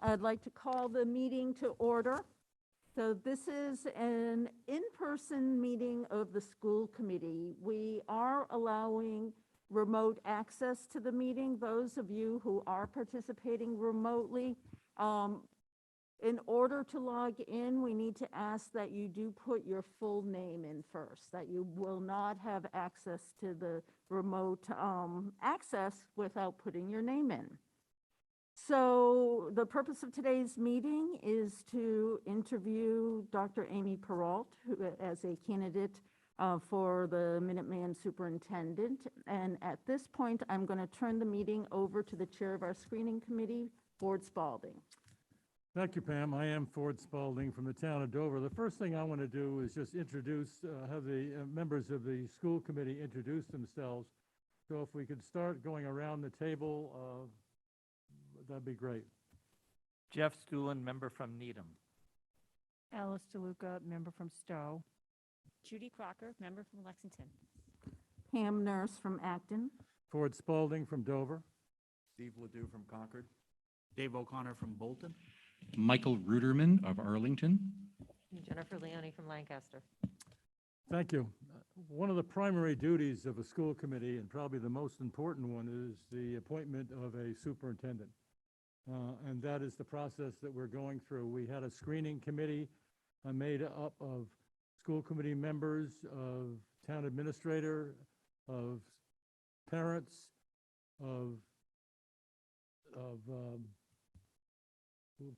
I'd like to call the meeting to order. So this is an in-person meeting of the school committee. We are allowing remote access to the meeting. Those of you who are participating remotely, in order to log in, we need to ask that you do put your full name in first, that you will not have access to the remote access without putting your name in. So the purpose of today's meeting is to interview Dr. Amy Perreault as a candidate for the Minuteman Superintendent. And at this point, I'm going to turn the meeting over to the chair of our screening committee, Ford Spalding. Thank you, Pam. I am Ford Spalding from the town of Dover. The first thing I want to do is just have the members of the school committee introduce themselves. So if we could start going around the table, that'd be great. Jeff Stulen, member from Needham. Alice DeLuca, member from Stowe. Judy Crocker, member from Lexington. Pam Nurse from Acton. Ford Spalding from Dover. Steve Ledoux from Concord. Dave O'Connor from Bolton. Michael Ruderman of Arlington. Jennifer Leone from Lancaster. Thank you. One of the primary duties of a school committee, and probably the most important one, is the appointment of a superintendent. And that is the process that we're going through. We had a screening committee made up of school committee members, of town administrator, of parents, of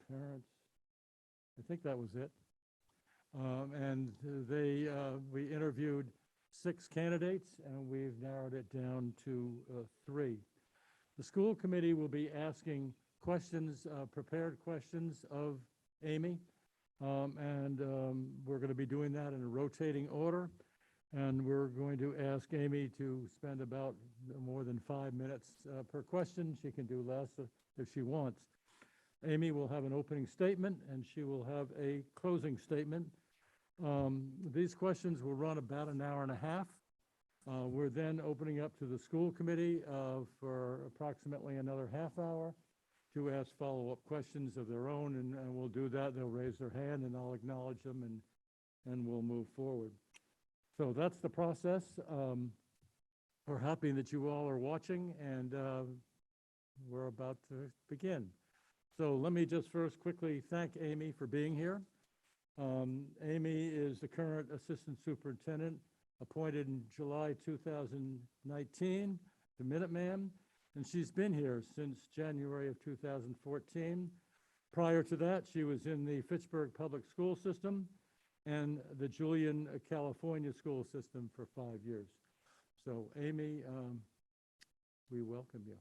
parents. I think that was it. And we interviewed 6 candidates, and we've narrowed it down to 3. The school committee will be asking questions, prepared questions of Amy, and we're going to be doing that in a rotating order. And we're going to ask Amy to spend about more than 5 minutes per question. She can do less if she wants. Amy will have an opening statement, and she will have a closing statement. These questions will run about an hour and a half. We're then opening up to the school committee for approximately another half hour to ask follow-up questions of their own, and we'll do that. They'll raise their hand, and I'll acknowledge them, and we'll move forward. So that's the process. We're happy that you all are watching, and we're about to begin. So let me just first quickly thank Amy for being here. Amy is the current assistant superintendent, appointed in July 2019 to Minuteman, and she's been here since January of 2014. Prior to that, she was in the Fitchburg Public School System and the Julian, California school system for 5 years. So Amy, we welcome you.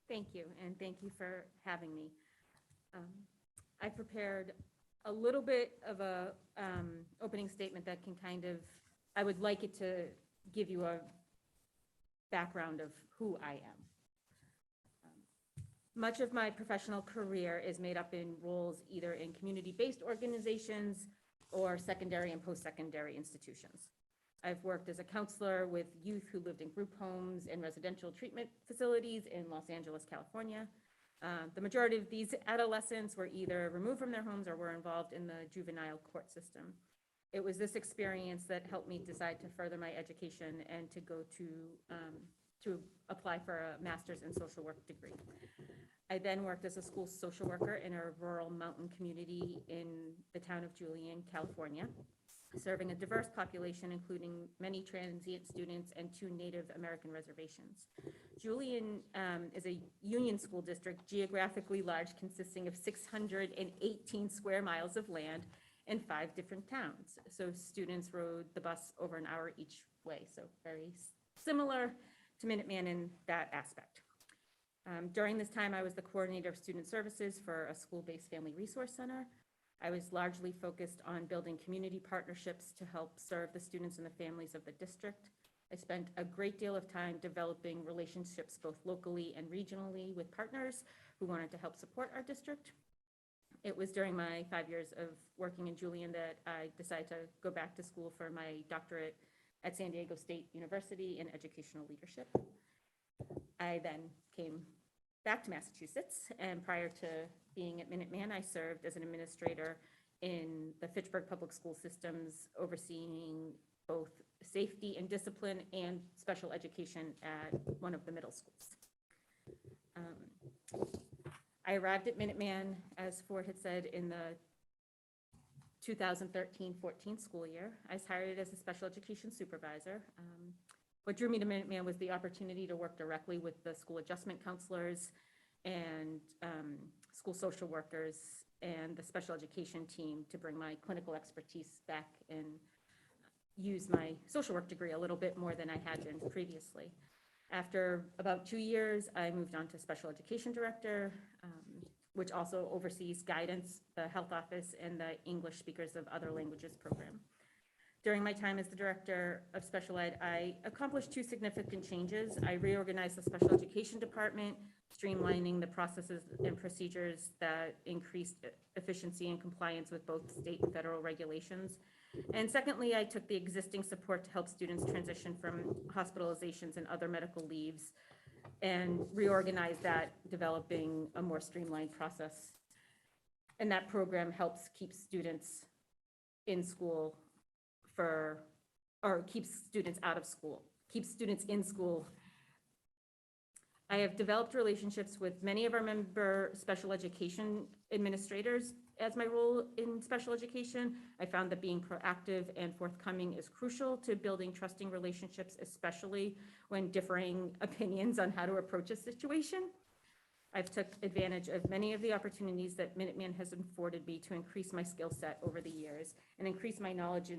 Thank you, and thank you for having me. I prepared a little bit of a opening statement that can I would like it to give you a background of who I am. Much of my professional career is made up in roles either in community-based organizations or secondary and post-secondary institutions. I've worked as a counselor with youth who lived in group homes and residential treatment facilities in Los Angeles, California. The majority of these adolescents were either removed from their homes or were involved in the juvenile court system. It was this experience that helped me decide to further my education and to go to apply for a master's in social work degree. I then worked as a school social worker in a rural mountain community in the town of Julian, California, serving a diverse population, including many transient students and 2 Native American reservations. Julian is a union school district, geographically large, consisting of 618 square miles of land in 5 different towns. So students rode the bus over an hour each way, so very similar to Minuteman in that aspect. During this time, I was the coordinator of student services for a school-based family resource center. I was largely focused on building community partnerships to help serve the students and the families of the district. I spent a great deal of time developing relationships both locally and regionally with partners who wanted to help support our district. It was during my 5 years of working in Julian that I decided to go back to school for my doctorate at San Diego State University in educational leadership. I then came back to Massachusetts, and prior to being at Minuteman, I served as an administrator in the Fitchburg Public School Systems, overseeing both safety and discipline and special education at one of the middle schools. I arrived at Minuteman, as Ford had said, in the 2013-14 school year. I was hired as a special education supervisor. What drew me to Minuteman was the opportunity to work directly with the school adjustment counselors and school social workers and the special education team to bring my clinical expertise back and use my social work degree a little bit more than I had been previously. After about 2 years, I moved on to special education director, which also oversees guidance, the health office, and the English speakers of other languages program. During my time as the director of special ed, I accomplished 2 significant changes. I reorganized the special education department, streamlining the processes and procedures that increased efficiency and compliance with both state and federal regulations. And secondly, I took the existing support to help students transition from hospitalizations and other medical leaves and reorganized that, developing a more streamlined process. And that program helps keep students in school keeps students out of school, keeps students in school. I have developed relationships with many of our member special education administrators as my role in special education. I found that being proactive and forthcoming is crucial to building trusting relationships, especially when differing opinions on how to approach a situation. I've took advantage of many of the opportunities that Minuteman has afforded me to increase my skill set over the years and increase my knowledge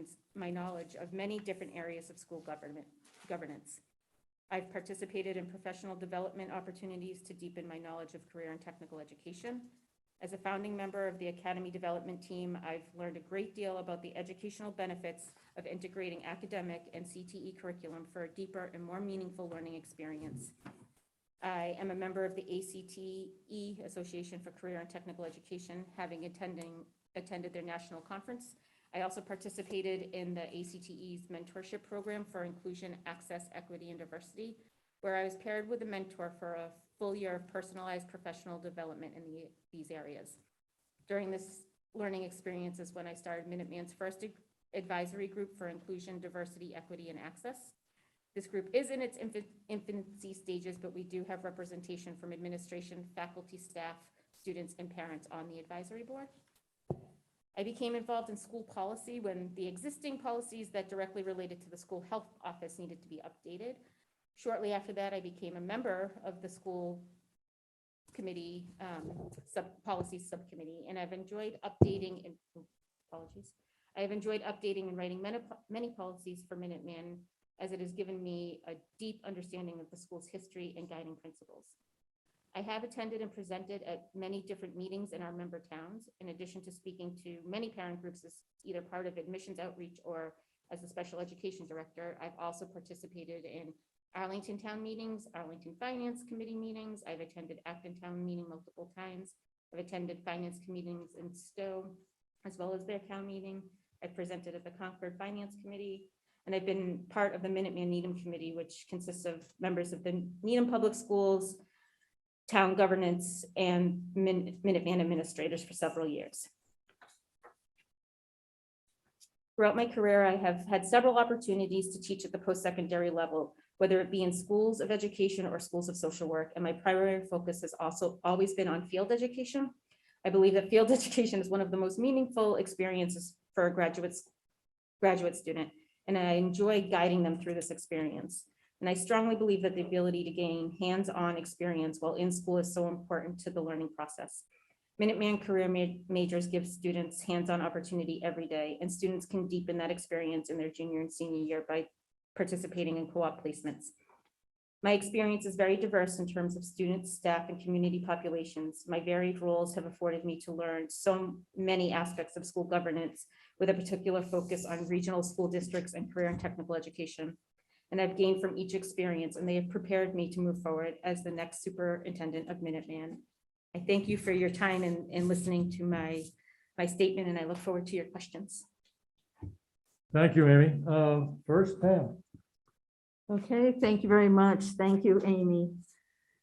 of many different areas of school governance. I've participated in professional development opportunities to deepen my knowledge of career and technical education. As a founding member of the Academy Development Team, I've learned a great deal about the educational benefits of integrating academic and CTE curriculum for a deeper and more meaningful learning experience. I am a member of the ACTE, Association for Career and Technical Education, having attended their national conference. I also participated in the ACTE's mentorship program for inclusion, access, equity, and diversity, where I was paired with a mentor for a full year of personalized professional development in these areas. During this learning experience is when I started Minuteman's first advisory group for inclusion, diversity, equity, and access. This group is in its infancy stages, but we do have representation from administration, faculty, staff, students, and parents on the advisory board. I became involved in school policy when the existing policies that directly related to the school health office needed to be updated. Shortly after that, I became a member of the school committee, policy subcommittee, and I've enjoyed updating and I've enjoyed updating and writing many policies for Minuteman, as it has given me a deep understanding of the school's history and guiding principles. I have attended and presented at many different meetings in our member towns, in addition to speaking to many parent groups as either part of admissions outreach or as a special education director. I've also participated in Arlington Town meetings, Arlington Finance Committee meetings. I've attended Acton Town meeting multiple times. I've attended finance meetings in Stowe, as well as their town meeting. I've presented at the Concord Finance Committee, and I've been part of the Minuteman Needham Committee, which consists of members of the Needham Public Schools, town governance, and Minuteman administrators for several years. Throughout my career, I have had several opportunities to teach at the post-secondary level, whether it be in schools of education or schools of social work, and my primary focus has also always been on field education. I believe that field education is one of the most meaningful experiences for a graduate student, and I enjoy guiding them through this experience. And I strongly believe that the ability to gain hands-on experience while in school is so important to the learning process. Minuteman Career Majors give students hands-on opportunity every day, and students can deepen that experience in their junior and senior year by participating in co-op placements. My experience is very diverse in terms of students, staff, and community populations. My varied roles have afforded me to learn so many aspects of school governance, with a particular focus on regional school districts and career and technical education. And I've gained from each experience, and they have prepared me to move forward as the next superintendent of Minuteman. I thank you for your time and listening to my statement, and I look forward to your questions. Thank you, Amy. First, Pam. Okay, thank you very much. Thank you, Amy.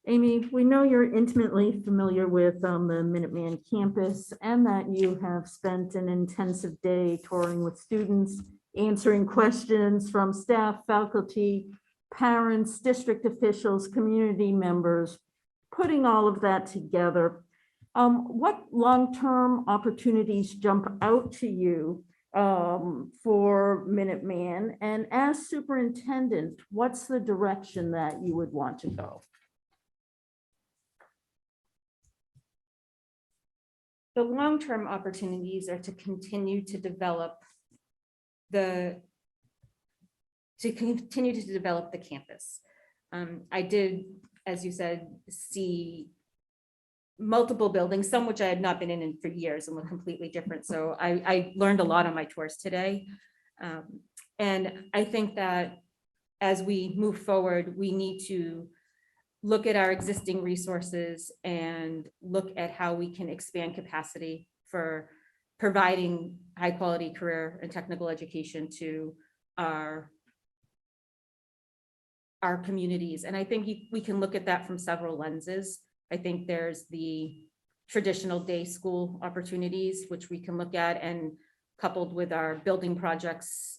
Amy, we know you're intimately familiar with the Minuteman campus and that you have spent an intensive day touring with students, answering questions from staff, faculty, parents, district officials, community members, putting all of that together. What long-term opportunities jump out to you for Minuteman? And as superintendent, what's the direction that you would want to go? The long-term opportunities are to continue to develop the campus. I did, as you said, see multiple buildings, some which I had not been in for years and were completely different. So I learned a lot on my tours today. And I think that as we move forward, we need to look at our existing resources and look at how we can expand capacity for providing high quality career and technical education to our communities. And I think we can look at that from several lenses. I think there's the traditional day school opportunities, which we can look at, and coupled with our building projects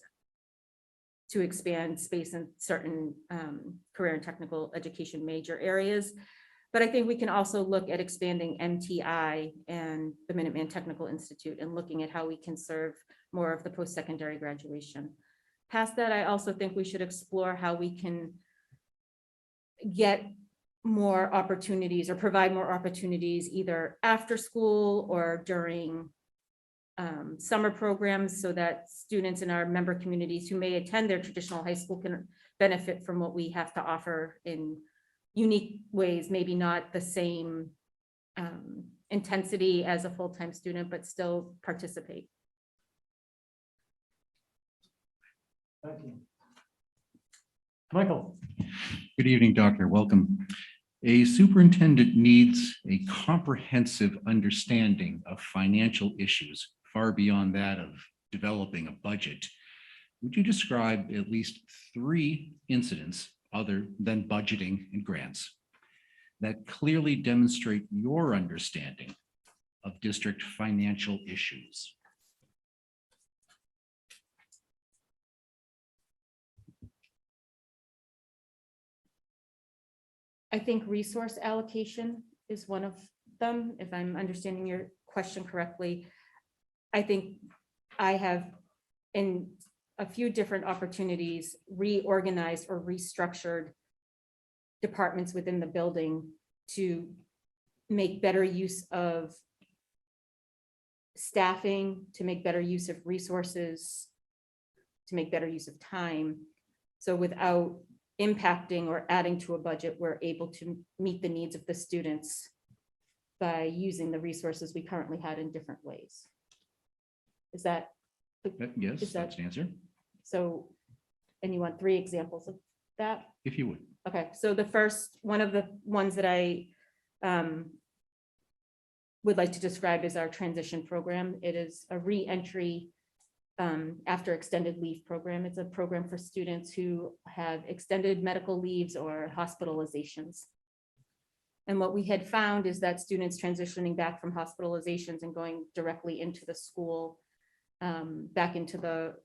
to expand space in certain career and technical education major areas. But I think we can also look at expanding MTI and the Minuteman Technical Institute and looking at how we can serve more of the post-secondary graduation. Past that, I also think we should explore how we can get more opportunities or provide more opportunities either after school or during summer programs, so that students in our member communities who may attend their traditional high school can benefit from what we have to offer in unique ways, maybe not the same intensity as a full-time student, but still participate. Thank you. Michael? Good evening, Doctor. Welcome. A superintendent needs a comprehensive understanding of financial issues far beyond that of developing a budget. Would you describe at least 3 incidents other than budgeting and grants that clearly demonstrate your understanding of district financial issues? I think resource allocation is one of them, if I'm understanding your question correctly. I think I have, in a few different opportunities, reorganized or restructured departments within the building to make better use of staffing, to make better use of resources, to make better use of time. So without impacting or adding to a budget, we're able to meet the needs of the students by using the resources we currently had in different ways. Is that? Yes, is that- that's the answer, So, and you want 3 examples of that? if you would. Okay, so the first, one of the ones that I would like to describe is our transition program. It is a re-entry after extended leave program. It's a program for students who have extended medical leaves or hospitalizations. And what we had found is that students transitioning back from hospitalizations and going directly into the school, back into the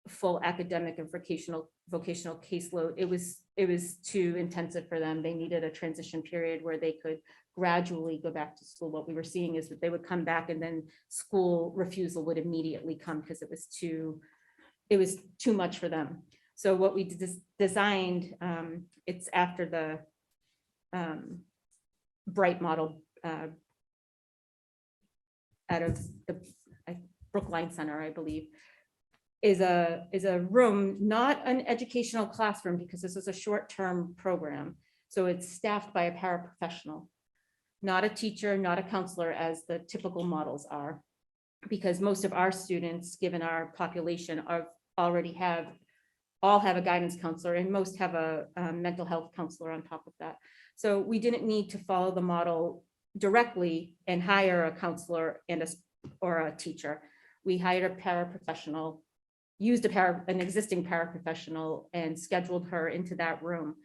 full academic and vocational caseload, it was too intensive for them. They needed a transition period where they could gradually go back to school. What we were seeing is that they would come back and then school refusal would immediately come because it was too much for them. So what we designed, it's after the Bright model out of the Brookline Center, I believe, is a room, not an educational classroom, because this is a short-term program. So it's staffed by a paraprofessional, not a teacher, not a counselor, as the typical models are, because most of our students, given our population, all have a guidance counselor, and most have a mental health counselor on top of that. So we didn't need to follow the model directly and hire a counselor or a teacher. We hired a paraprofessional, used an existing paraprofessional and scheduled her into that room.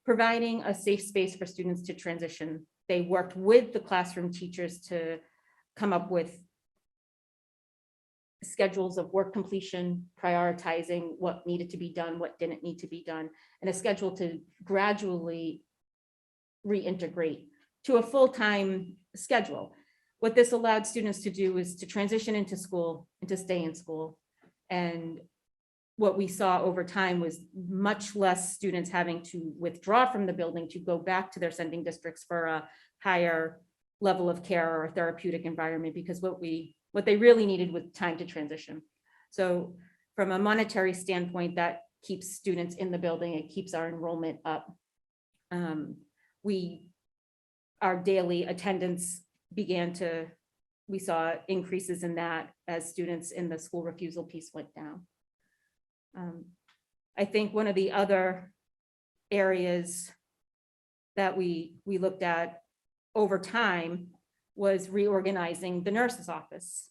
providing a safe space for students to transition. They worked with the classroom teachers to come up with schedules of work completion, prioritizing what needed to be done, what didn't need to be done, and a schedule to gradually reintegrate to a full-time schedule. What this allowed students to do is to transition into school and to stay in school. And what we saw over time was much less students having to withdraw from the building to go back to their sending districts for a higher level of care or therapeutic environment, because what they really needed was time to transition. So from a monetary standpoint, that keeps students in the building, it keeps our enrollment up. Our daily attendance we saw increases in that as students in the school refusal piece went down. I think one of the other areas that we looked at over time was reorganizing the nurse's office.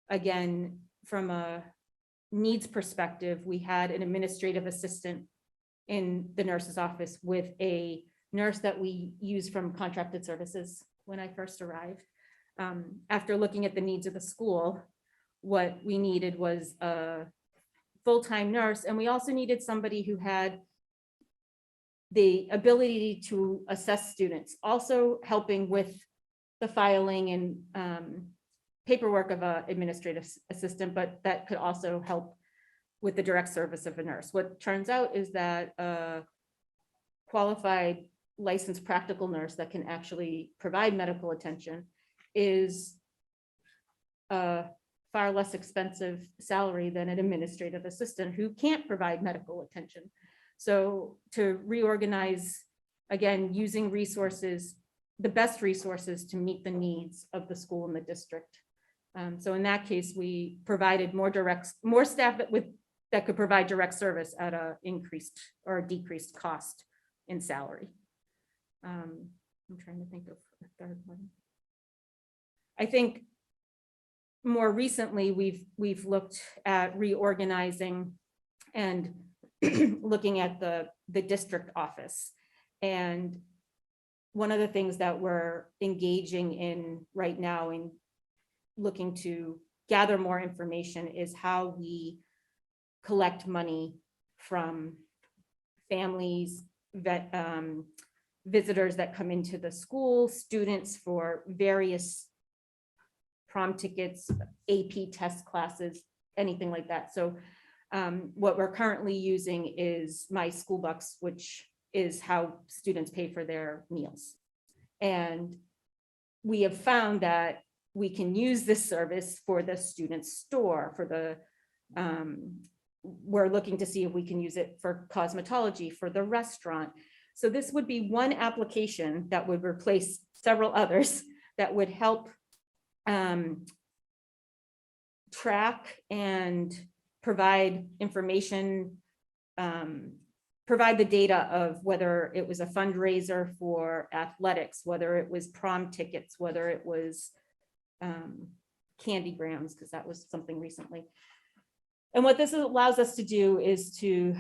Again, from a needs perspective, we had an administrative assistant in the nurse's office with a nurse that we used from contracted services when I first arrived. After looking at the needs of the school, what we needed was a full-time nurse, and we also needed somebody who had the ability to assess students, also helping with the filing and paperwork of an administrative assistant, but that could also help with the direct service of a nurse. What turns out is that a qualified licensed practical nurse that can actually provide medical attention is a far less expensive salary than an administrative assistant who can't provide medical attention. So to reorganize, again, using resources, the best resources to meet the needs of the school and the district. So in that case, we provided more staff that could provide direct service at a increased or a decreased cost in salary. I'm trying to think of a third one. I think more recently, we've looked at reorganizing and looking at the district office. And one of the things that we're engaging in right now in looking to gather more information is how we collect money from families, visitors that come into the school, students for various prom tickets, AP test classes, anything like that. So what we're currently using is My School Bucks, which is how students pay for their meals. And we have found that we can use this service for the student store, we're looking to see if we can use it for cosmetology, for the restaurant. So this would be one application that would replace several others that would help track and provide information, provide the data of whether it was a fundraiser for athletics, whether it was prom tickets, whether it was candygrams, because that was something recently. And what this allows us to do is to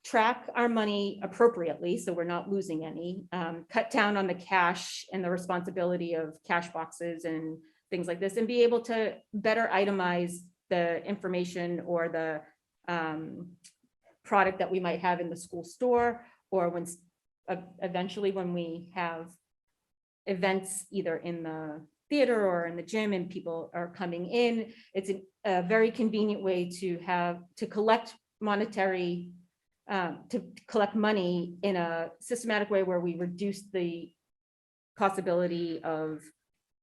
track our money appropriately, so we're not losing any, cut down on the cash and the responsibility of cash boxes and things like this, and be able to better itemize the information or the product that we might have in the school store, or when eventually when we have events either in the theater or in the gym and people are coming in. It's a very convenient way to collect monetary, to collect money in a systematic way where we reduce the possibility of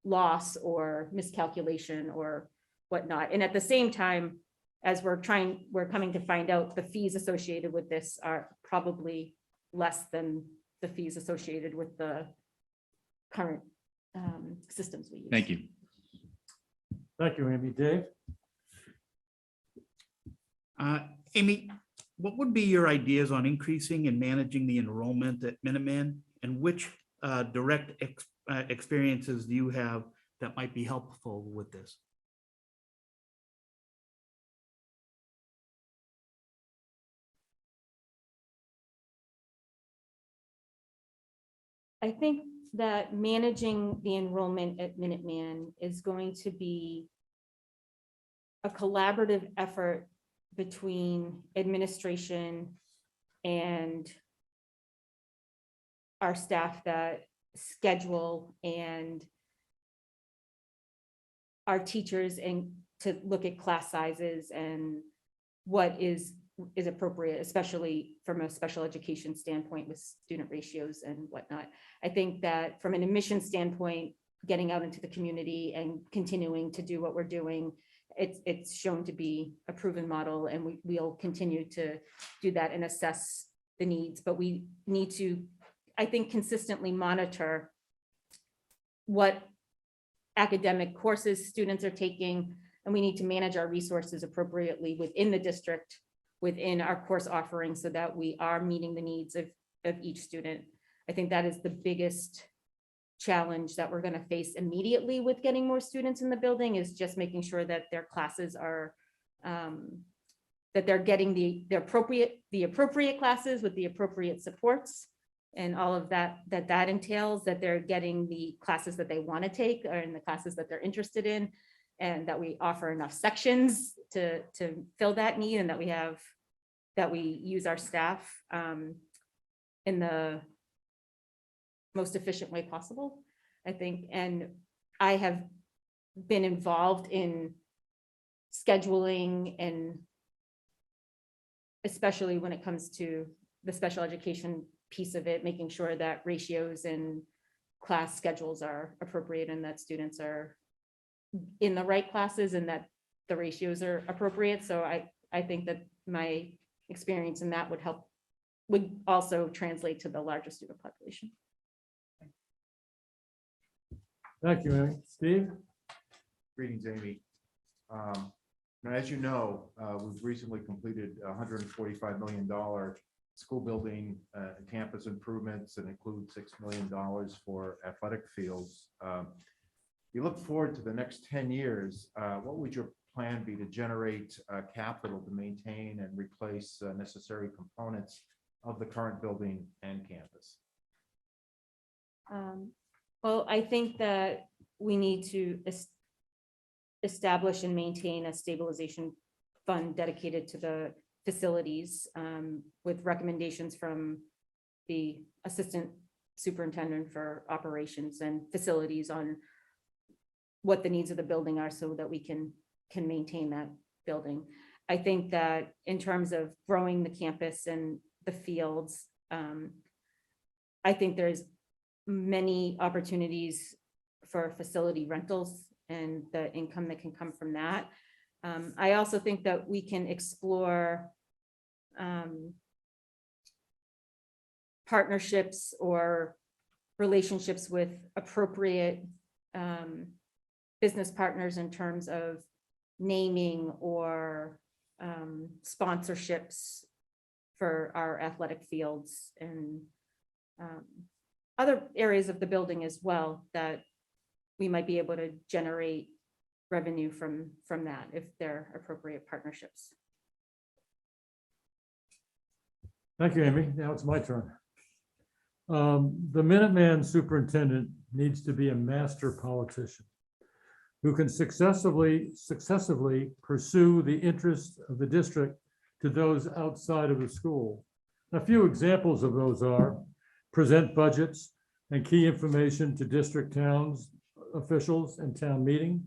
loss or miscalculation or whatnot. And at the same time, as we're coming to find out, the fees associated with this are probably less than the fees associated with the current systems we use. Thank you. Thank you, Amy. Dave? Amy, what would be your ideas on increasing and managing the enrollment at Minuteman, and which direct experiences do you have that might be helpful with this? I think that managing the enrollment at Minuteman is going to be a collaborative effort between administration and our staff that schedule and our teachers, and to look at class sizes and what is appropriate, especially from a special education standpoint with student ratios and whatnot. I think that from an admission standpoint, getting out into the community and continuing to do what we're doing, it's shown to be a proven model, and we'll continue to do that and assess the needs. But we need to, I think, consistently monitor what academic courses students are taking, and we need to manage our resources appropriately within the district, within our course offerings, so that we are meeting the needs of each student. I think that is the biggest challenge that we're going to face immediately with getting more students in the building, is just making sure that their classes are, that they're getting the appropriate classes with the appropriate supports and all of that entails, that they're getting the classes that they want to take or in the classes that they're interested in, and that we offer enough sections to fill that need, and that we use our staff in the most efficient way possible, I think. And I have been involved in scheduling, and especially when it comes to the special education piece of it, making sure that ratios and class schedules are appropriate, and that students are in the right classes, and that the ratios are appropriate. So I think that my experience in that would also translate to the larger student population. Thank you, Amy. Steve? Greetings, Amy. Now, as you know, we've recently completed $145 million school building campus improvements, and include $6 million for athletic fields. You look forward to the next 10 years, what would your plan be to generate capital to maintain and replace necessary components of the current building and campus? Well, I think that we need to establish and maintain a stabilization fund dedicated to the facilities, with recommendations from the assistant superintendent for operations and facilities on what the needs of the building are, so that we can maintain that building. I think that in terms of growing the campus and the fields, I think there's many opportunities for facility rentals and the income that can come from that. I also think that we can explore partnerships or relationships with appropriate business partners in terms of naming or sponsorships for our athletic fields, and other areas of the building as well, that we might be able to generate revenue from that, if they're appropriate partnerships. Thank you, Amy. Now it's my turn. The Minuteman superintendent needs to be a master politician who can successively pursue the interests of the district to those outside of the school. A few examples of those are: present budgets and key information to district towns officials and town meeting,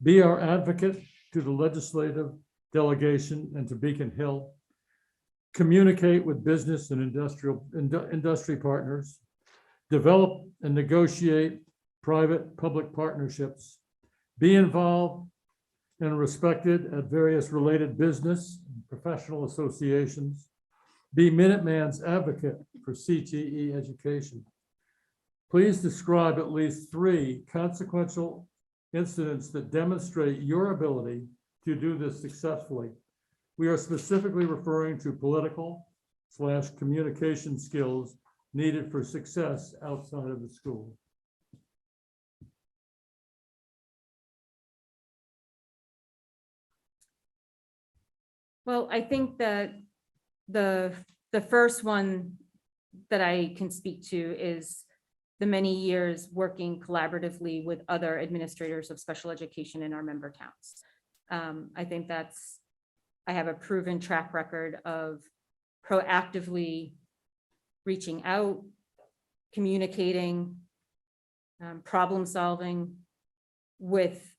be our advocate to the legislative delegation and to Beacon Hill, communicate with business and industry partners, develop and negotiate private-public partnerships, be involved and respected at various related business and professional associations, be Minuteman's advocate for CTE education. Please describe at least 3 consequential incidents that demonstrate your ability to do this successfully. We are specifically referring to political/communication skills needed for success outside of the school. Well, I think that the first one that I can speak to is the many years working collaboratively with other administrators of special education in our member towns. I think I have a proven track record of proactively reaching out, communicating, problem solving with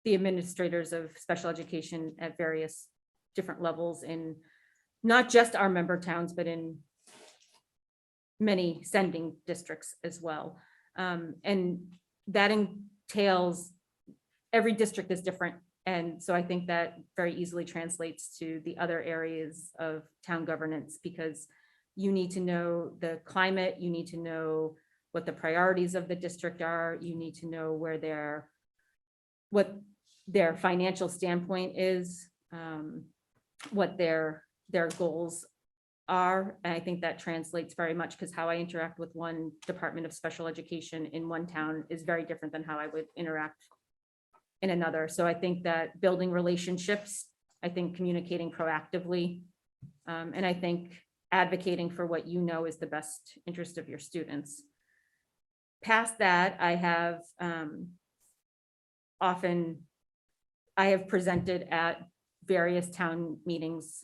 the administrators of special education at various different levels in not just our member towns, but in many sending districts as well. And that entails, every district is different. And so I think that very easily translates to the other areas of town governance, because you need to know the climate, you need to know what the priorities of the district are, you need to know what their financial standpoint is, what their goals are. And I think that translates very much, because how I interact with one department of special education in one town is very different than how I would interact in another. So I think that building relationships, I think communicating proactively, and I think advocating for what you know is the best interest of your students. Past that, I have presented at various town meetings.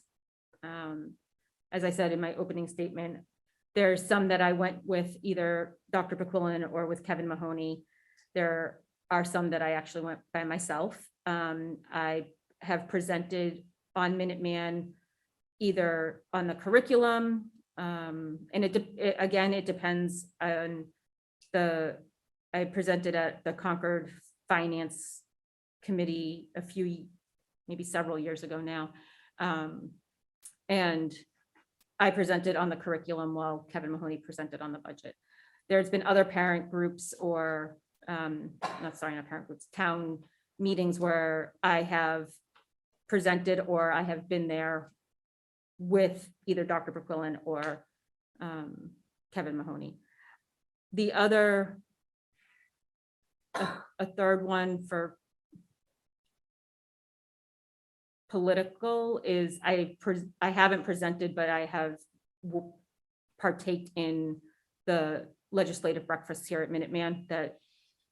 As I said in my opening statement, there's some that I went with either Dr. Pequillan or with Kevin Mahoney. There are some that I actually went by myself. I have presented on Minuteman, either on the curriculum, and it depends on I presented at the Concord Finance Committee maybe several years ago now. And I presented on the curriculum while Kevin Mahoney presented on the budget. There's been other parent groups or, not parent groups, town meetings where I have presented or I have been there with either Dr. Pequillan or Kevin Mahoney. The other, a third one for political is I haven't presented, but I have partaked in the legislative breakfast here at Minuteman that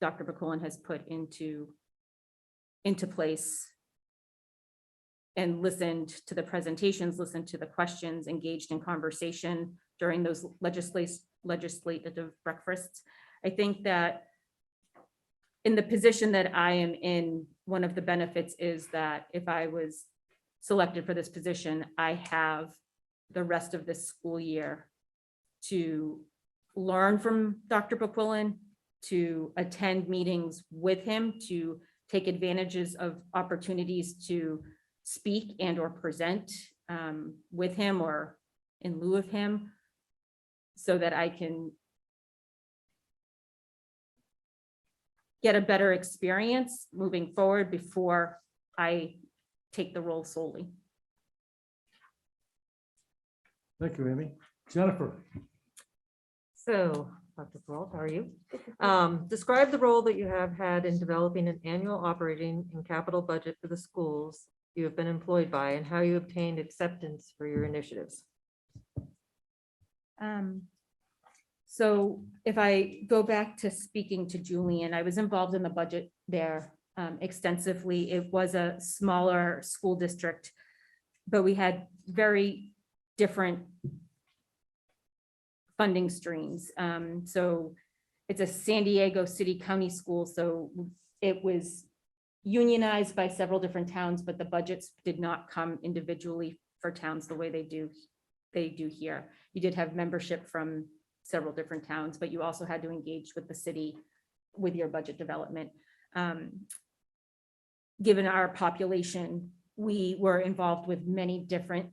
Dr. Pequillan has put into place, and listened to the presentations, listened to the questions, engaged in conversation during those legislative breakfasts. I think that in the position that I am in, one of the benefits is that if I was selected for this position, I have the rest of this school year to learn from Dr. Pequillan, to attend meetings with him, to take advantages of opportunities to speak and or present with him or in lieu of him, so that I can get a better experience moving forward before I take the role solely. Thank you, Amy. Jennifer? So, Dr. Perreault, how are you? Describe the role that you have had in developing an annual operating and capital budget for the schools you have been employed by, and how you obtained acceptance for your initiatives. So if I go back to speaking to Julian, I was involved in the budget there extensively. It was a smaller school district, but we had very different funding streams. So it's a San Diego City County school, so it was unionized by several different towns, but the budgets did not come individually for towns the way they do here. You did have membership from several different towns, but you also had to engage with the city with your budget development. Given our population, we were involved with many different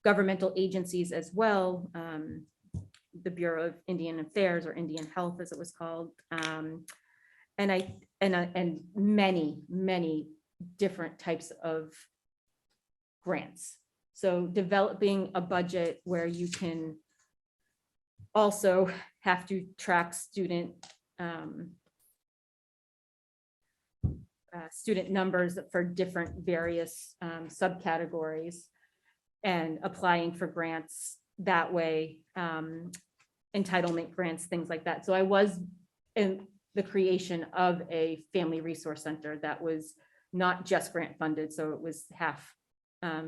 governmental agencies as well. The Bureau of Indian Affairs, or Indian Health as it was called. And many different types of grants. So developing a budget where you can also have to track student numbers for different various subcategories, and applying for grants that way. entitlement grants, things like that. So I was in the creation of a family resource center that was not just grant funded, so it was half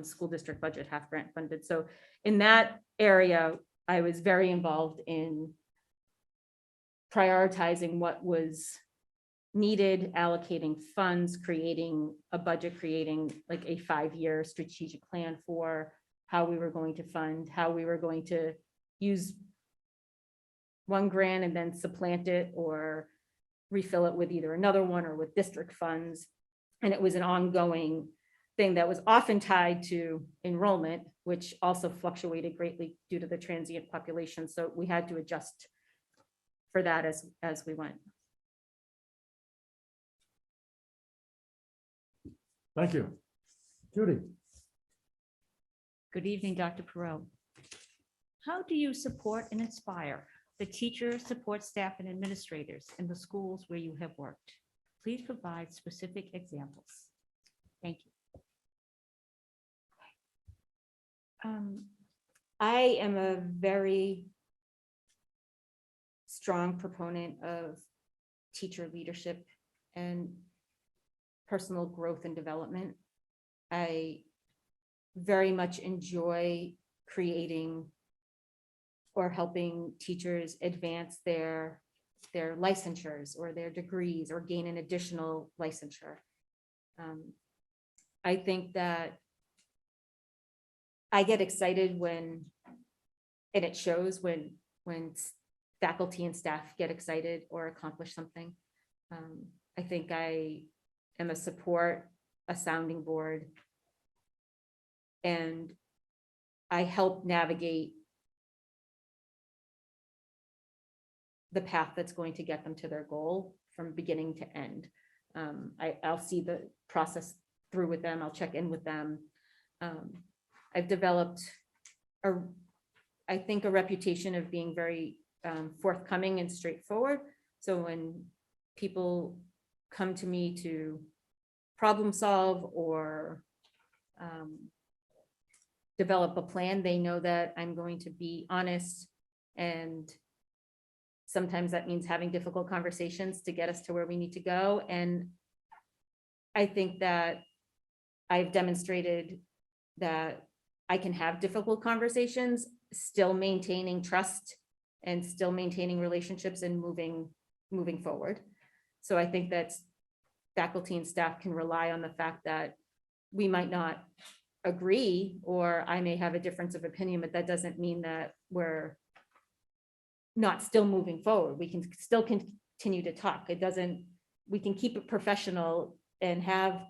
school district budget, half grant funded. So in that area, I was very involved in prioritizing what was needed, allocating funds, creating a budget, creating like a 5-year strategic plan for how we were going to fund, how we were going to use one grant and then supplant it or refill it with either another one or with district funds. And it was an ongoing thing that was often tied to enrollment, which also fluctuated greatly due to the transient population. So we had to adjust for that as we went. Thank you. Judy? Good evening, Dr. Perreault. How do you support and inspire the teachers, support staff, and administrators in the schools where you have worked? Please provide specific examples. Thank you. I am a very strong proponent of teacher leadership and personal growth and development. I very much enjoy creating or helping teachers advance their licensures or their degrees or gain an additional licensure. I think that I get excited when, and it shows when faculty and staff get excited or accomplish something. I think I am a support, a sounding board, and I help navigate the path that's going to get them to their goal from beginning to end. I'll see the process through with them. I'll check in with them. I've developed I think a reputation of being very forthcoming and straightforward. So when people come to me to problem solve or develop a plan, they know that I'm going to be honest, and sometimes that means having difficult conversations to get us to where we need to go. And I think that I've demonstrated that I can have difficult conversations, still maintaining trust and still maintaining relationships and moving forward. So I think that faculty and staff can rely on the fact that we might not agree, or I may have a difference of opinion, but that doesn't mean that we're not still moving forward. We can still continue to talk. We can keep it professional and have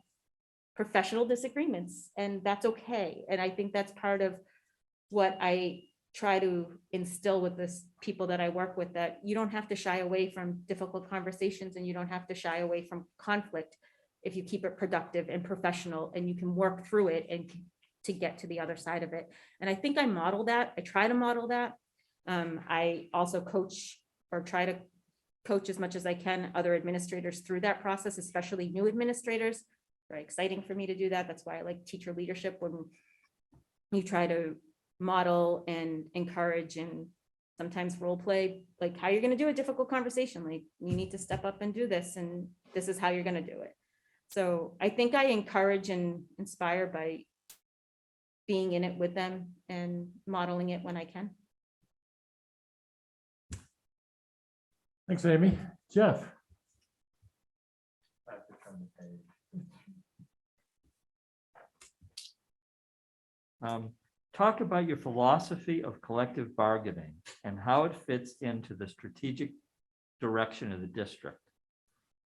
professional disagreements, and that's okay. And I think that's part of what I try to instill with this people that I work with, that you don't have to shy away from difficult conversations and you don't have to shy away from conflict if you keep it productive and professional, and you can work through it and to get to the other side of it. And I think I model that. I try to model that. I also coach or try to coach as much as I can other administrators through that process, especially new administrators. Very exciting for me to do that. That's why I like teacher leadership, when you try to model and encourage and sometimes role play, like how you're going to do a difficult conversation. Like, you need to step up and do this, and this is how you're going to do it. So I think I encourage and inspire by being in it with them and modeling it when I can. Thanks, Amy. Jeff? Talk about your philosophy of collective bargaining and how it fits into the strategic direction of the district.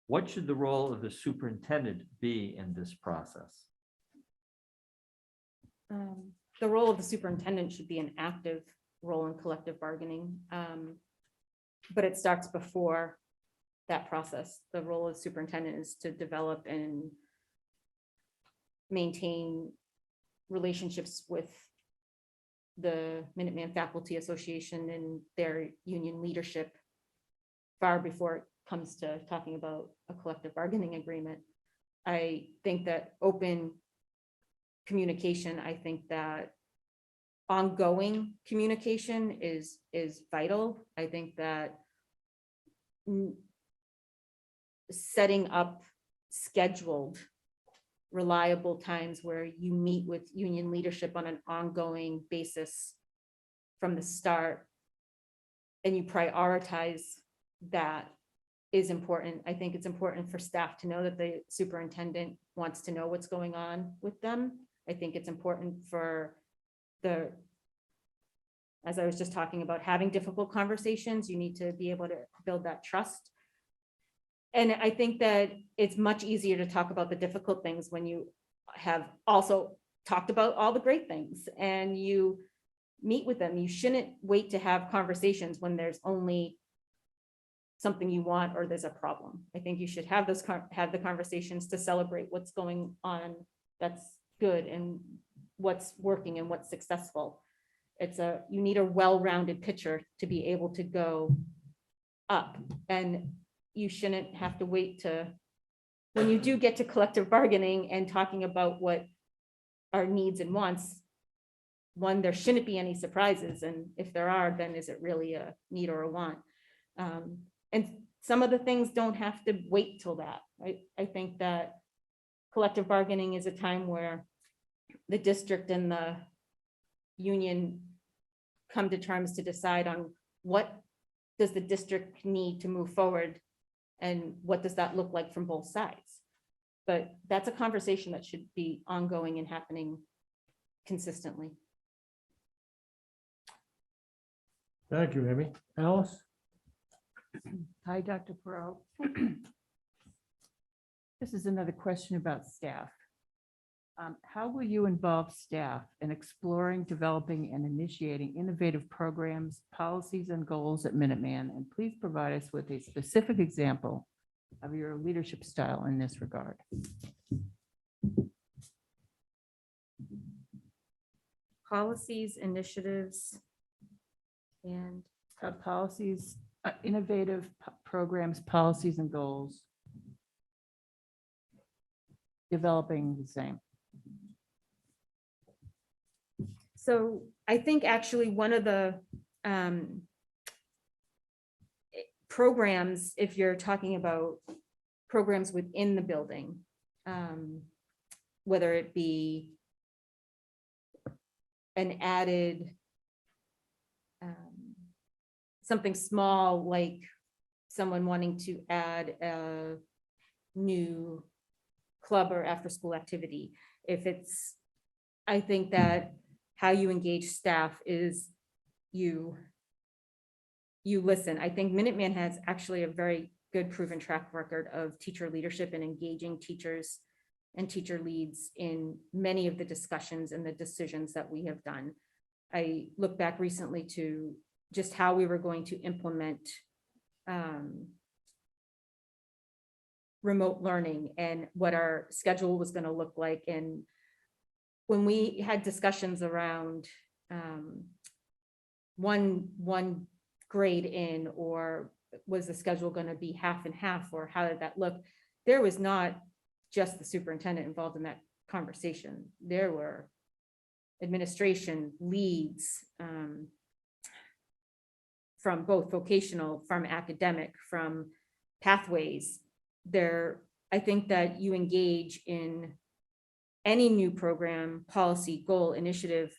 What should the role of the superintendent be in this process? The role of the superintendent should be an active role in collective bargaining, but it starts before that process. The role of superintendent is to develop and maintain relationships with the Minuteman Faculty Association and their union leadership far before it comes to talking about a collective bargaining agreement. I think that open communication, I think that ongoing communication is vital. I think that setting up scheduled, reliable times where you meet with union leadership on an ongoing basis from the start and you prioritize that is important. I think it's important for staff to know that the superintendent wants to know what's going on with them. I think it's important for as I was just talking about, having difficult conversations, you need to be able to build that trust. And I think that it's much easier to talk about the difficult things when you have also talked about all the great things and you meet with them. You shouldn't wait to have conversations when there's only something you want or there's a problem. I think you should have have the conversations to celebrate what's going on that's good and what's working and what's successful. You need a well-rounded picture to be able to go up, and you shouldn't have to wait to, when you do get to collective bargaining and talking about what our needs and wants, one, there shouldn't be any surprises, and if there are, then is it really a need or a want? And some of the things don't have to wait till that, right? I think that collective bargaining is a time where the district and the union come to terms to decide on what does the district need to move forward and what does that look like from both sides. But that's a conversation that should be ongoing and happening consistently. Thank you, Amy. Alice? Hi, Dr. Perreault. This is another question about staff. How will you involve staff in exploring, developing, and initiating innovative programs, policies, and goals at Minuteman? And please provide us with a specific example of your leadership style in this regard. Policies, initiatives, and Policies, innovative programs, policies, and goals. Developing the same. so I think actually one of the programs, if you're talking about programs within the building, whether it be an added something small, like someone wanting to add a new club or after-school activity. I think that how you engage staff is you listen. I think Minuteman has actually a very good proven track record of teacher leadership and engaging teachers and teacher leads in many of the discussions and the decisions that we have done. I look back recently to just how we were going to implement remote learning and what our schedule was going to look like. And when we had discussions around one grade in, or was the schedule going to be half and half, or how did that look? There was not just the superintendent involved in that conversation. There were administration leads from both vocational, from academic, from pathways. I think that you engage in any new program, policy, goal, initiative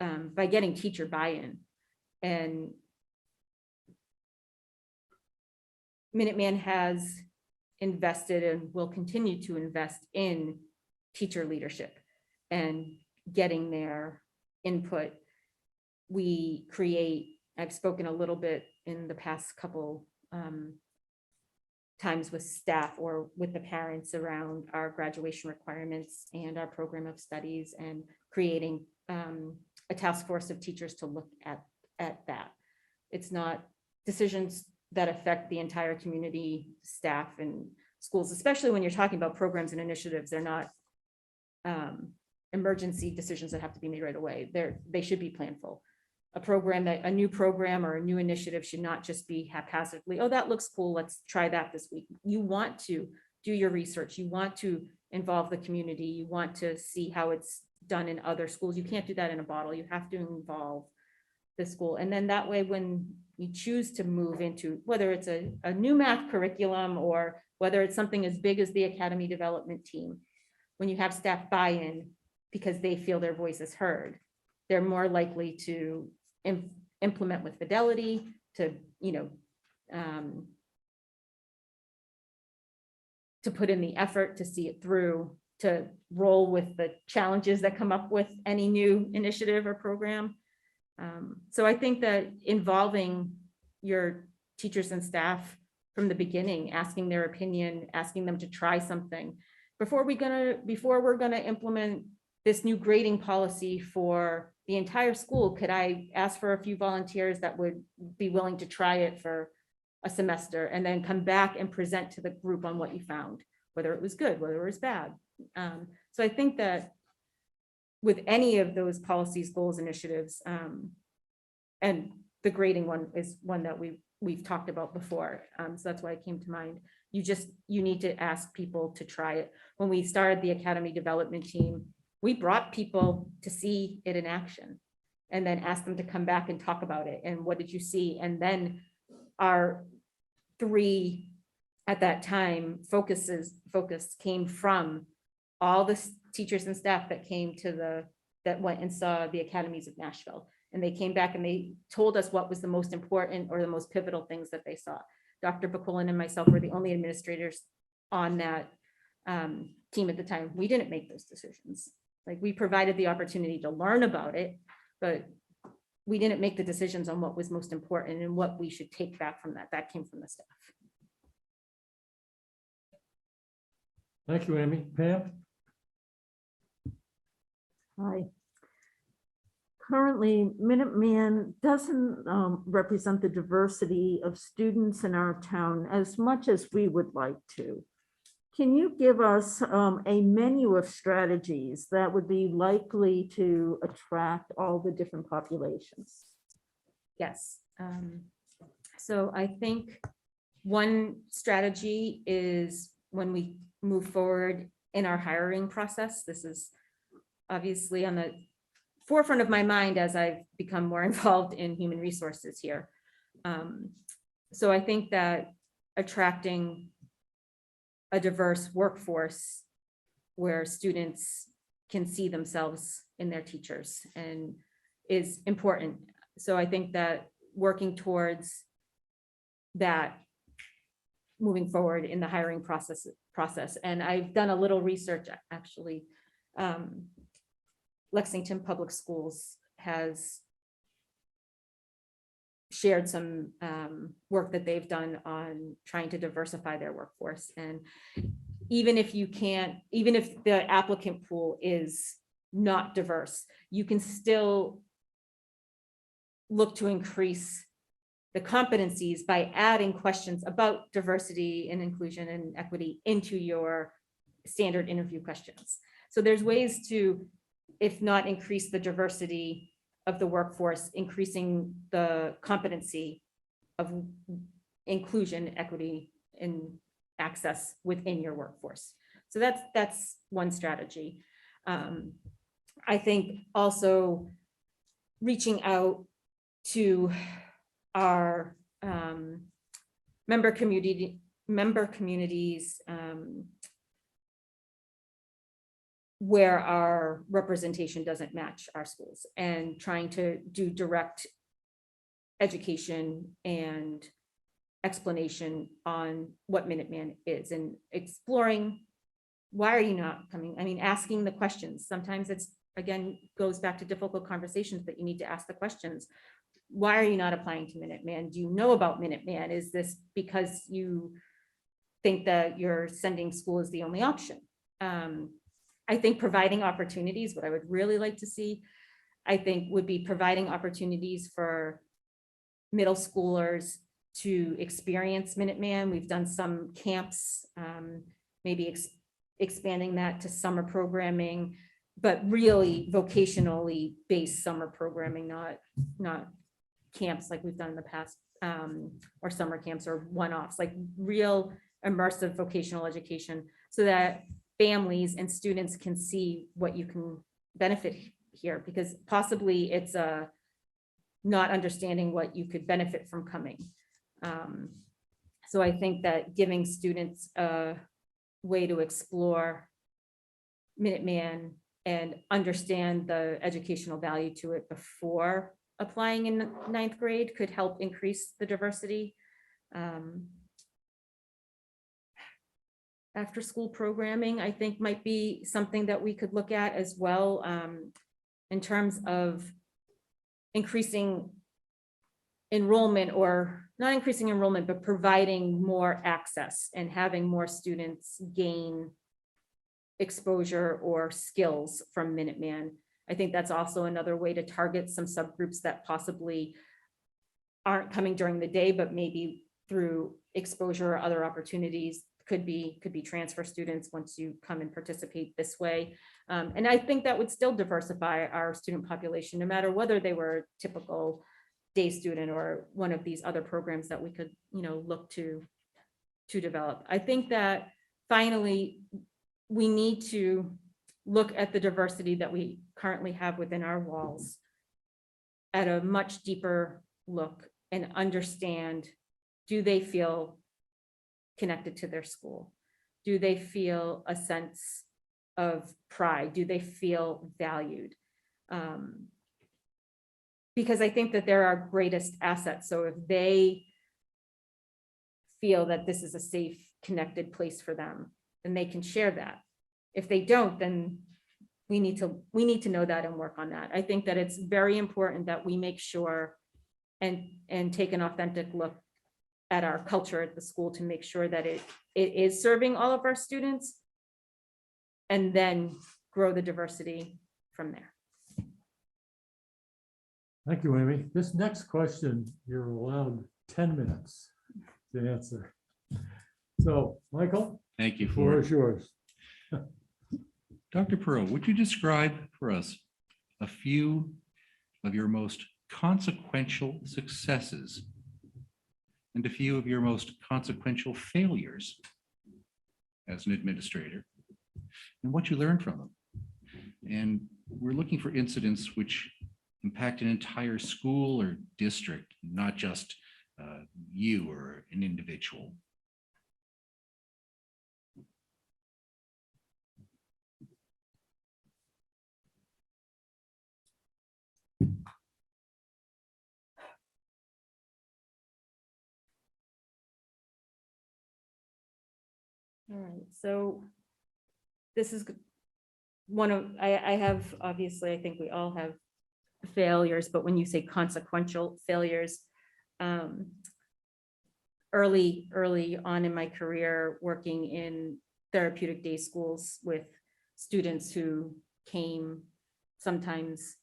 by getting teacher buy-in. And Minuteman has invested and will continue to invest in teacher leadership and getting their input. We create, I've spoken a little bit in the past couple times with staff or with the parents around our graduation requirements and our program of studies, and creating a task force of teachers to look at that. It's not decisions that affect the entire community, staff, and schools, especially when you're talking about programs and initiatives. They're not emergency decisions that have to be made right away. They should be planful. A new program or a new initiative should not just be haphazardly, oh, that looks cool, let's try that this week. You want to do your research. You want to involve the community. You want to see how it's done in other schools. You can't do that in a bottle. You have to involve the school. And then that way, when you choose to move into, whether it's a new math curriculum or whether it's something as big as the academy development team, when you have staff buy-in because they feel their voice is heard, they're more likely to implement with fidelity, to, to put in the effort to see it through, to roll with the challenges that come up with any new initiative or program. So I think that involving your teachers and staff from the beginning, asking their opinion, asking them to try something. Before we're gonna implement this new grading policy for the entire school, could I ask for a few volunteers that would be willing to try it for a semester and then come back and present to the group on what you found, whether it was good, whether it was bad. So I think that with any of those policies, goals, initiatives, and the grading one is one that we've talked about before. So that's why it came to mind. You need to ask people to try it. When we started the academy development team, we brought people to see it in action and then asked them to come back and talk about it. And what did you see? And then our 3 at that time focus came from all the teachers and staff that went and saw the academies of Nashville. And they came back and they told us what was the most important or the most pivotal things that they saw. Dr. Bakulin and myself were the only administrators on that team at the time. We didn't make those decisions. Like, we provided the opportunity to learn about it, but we didn't make the decisions on what was most important and what we should take back from that. That came from the staff. Thank you, Amy. Pam? Hi. Currently, Minuteman doesn't represent the diversity of students in our town as much as we would like to. Can you give us a menu of strategies that would be likely to attract all the different populations? Yes. So I think one strategy is when we move forward in our hiring process. This is obviously on the forefront of my mind as I've become more involved in human resources here. So I think that attracting a diverse workforce where students can see themselves in their teachers and is important. So I think that working towards that moving forward in the hiring process. And I've done a little research, actually. Lexington Public Schools has shared some work that they've done on trying to diversify their workforce. And even if the applicant pool is not diverse, you can still look to increase the competencies by adding questions about diversity and inclusion and equity into your standard interview questions. So there's ways to, if not increase the diversity of the workforce, increasing the competency of inclusion, equity, and access within your workforce. So that's one strategy. I think also reaching out to our member communities where our representation doesn't match our schools, and trying to do direct education and explanation on what Minuteman is, and exploring, why are you not coming? I mean, asking the questions. Sometimes it's, again, goes back to difficult conversations that you need to ask the questions. Why are you not applying to Minuteman? Do you know about Minuteman? Is this because you think that your sending school is the only option? I think providing opportunities, what I would really like to see, I think, would be providing opportunities for middle schoolers to experience Minuteman. We've done some camps, maybe expanding that to summer programming, but really vocationally based summer programming, not camps like we've done in the past, or summer camps or one-offs, like real immersive vocational education, so that families and students can see what you can benefit here, because possibly it's not understanding what you could benefit from coming. So I think that giving students a way to explore Minuteman and understand the educational value to it before applying in ninth grade could help increase the diversity. After school programming, I think might be something that we could look at as well, in terms of increasing enrollment, or not increasing enrollment, but providing more access and having more students gain exposure or skills from Minuteman. I think that's also another way to target some subgroups that possibly aren't coming during the day, but maybe through exposure or other opportunities could be transfer students once you come and participate this way. And I think that would still diversify our student population, no matter whether they were a typical day student or one of these other programs that we could, look to develop. I think that finally, we need to look at the diversity that we currently have within our walls at a much deeper look and understand, do they feel connected to their school? Do they feel a sense of pride? Do they feel valued? Because I think that they're our greatest assets. So if they feel that this is a safe, connected place for them, then they can share that. If they don't, then we need to know that and work on that. I think that it's very important that we make sure and take an authentic look at our culture at the school to make sure that it is serving all of our students, and then grow the diversity from there. Thank you, Amy. This next question, you're allowed 10 minutes to answer. So, Michael, Thank you the floor for is yours. Dr. Perreault, would you describe for us a few of your most consequential successes and a few of your most consequential failures as an administrator, and what you learned from them? And we're looking for incidents which impact an entire school or district, not just you or an individual. All right, so this is one of, I have, obviously, I think we all have failures, but when you say consequential failures, early on in my career, working in therapeutic day schools with students who came sometimes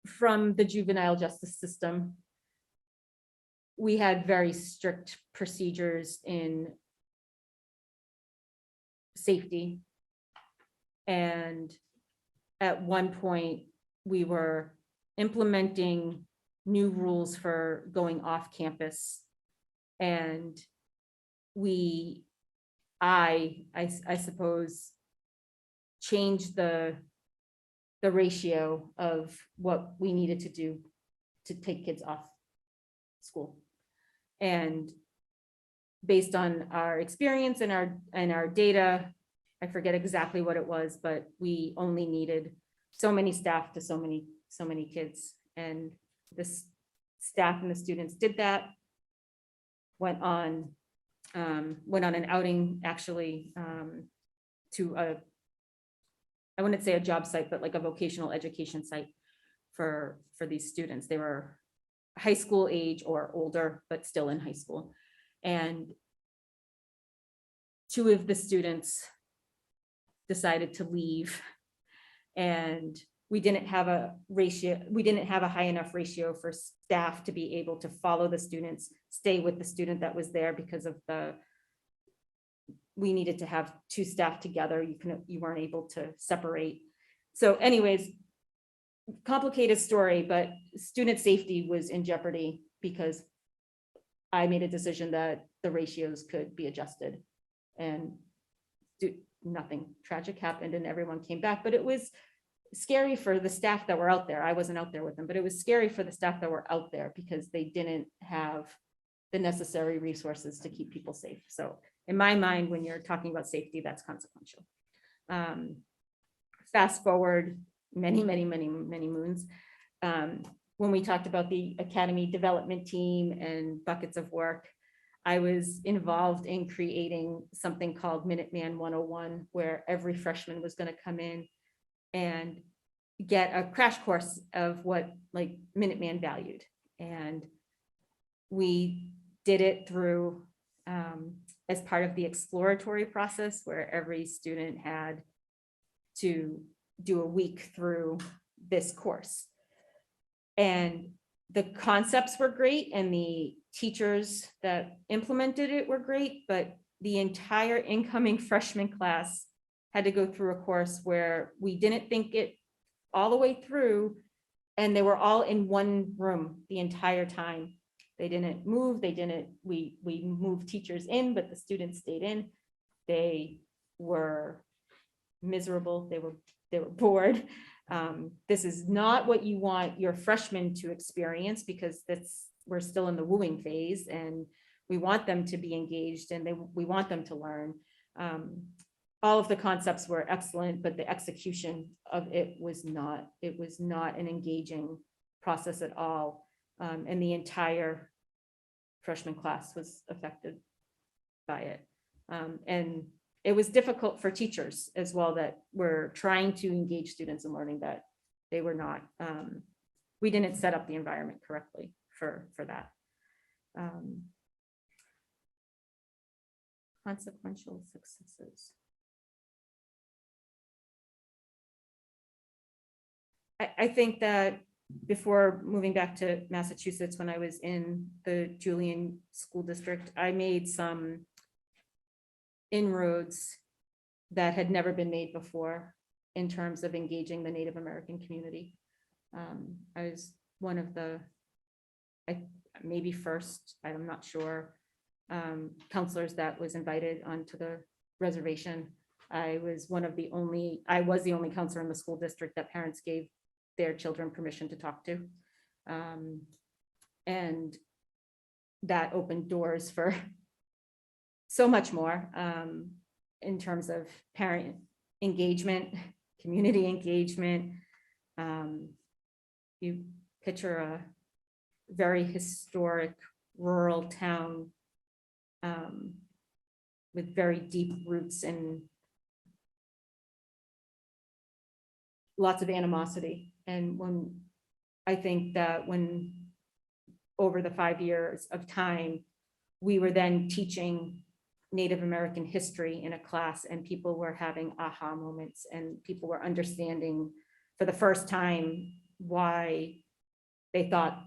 from the juvenile justice system, we had very strict procedures in safety. And at one point, we were implementing new rules for going off campus. And I suppose, changed the ratio of what we needed to do to take kids off school. And based on our experience and our data, I forget exactly what it was, but we only needed so many staff to so many kids. And the staff and the students did that, went on an outing, actually, to I wouldn't say a job site, but like a vocational education site for these students. They were high school age or older, but still in high school. And two of the students decided to leave, and we didn't have a high enough ratio for staff to be able to follow the students, stay with the student that was there, because of we needed to have two staff together. You weren't able to separate. So anyways, complicated story, but student safety was in jeopardy because I made a decision that the ratios could be adjusted, and nothing tragic happened and everyone came back, but it was scary for the staff that were out there. I wasn't out there with them, but it was scary for the staff that were out there because they didn't have the necessary resources to keep people safe. So in my mind, when you're talking about safety, that's consequential. Fast forward many moons. When we talked about the academy development team and buckets of work, I was involved in creating something called Minuteman 101, where every freshman was going to come in and get a crash course of what like Minuteman valued. And we did it through as part of the exploratory process, where every student had to do a week through this course. And the concepts were great and the teachers that implemented it were great, but the entire incoming freshman class had to go through a course where we didn't think it all the way through, and they were all in one room the entire time. They didn't move, we moved teachers in, but the students stayed in. They were miserable, they were bored. This is not what you want your freshmen to experience, because we're still in the wooing phase and we want them to be engaged and we want them to learn. All of the concepts were excellent, but the execution of it was not an engaging process at all. And the entire freshman class was affected by it. And it was difficult for teachers as well that were trying to engage students in learning, that they were not, we didn't set up the environment correctly for that. Consequential successes. I think that before moving back to Massachusetts, when I was in the Julian School District, I made some inroads that had never been made before in terms of engaging the Native American community. I was one of the, maybe first, I'm not sure, counselors that was invited onto the reservation. I was the only counselor in the school district that parents gave their children permission to talk to. And that opened doors for so much more in terms of parent engagement, community engagement. You picture a very historic rural town with very deep roots and lots of animosity. And I think that when over the 5 years of time, we were then teaching Native American history in a class, and people were having aha moments, and people were understanding for the first time why they thought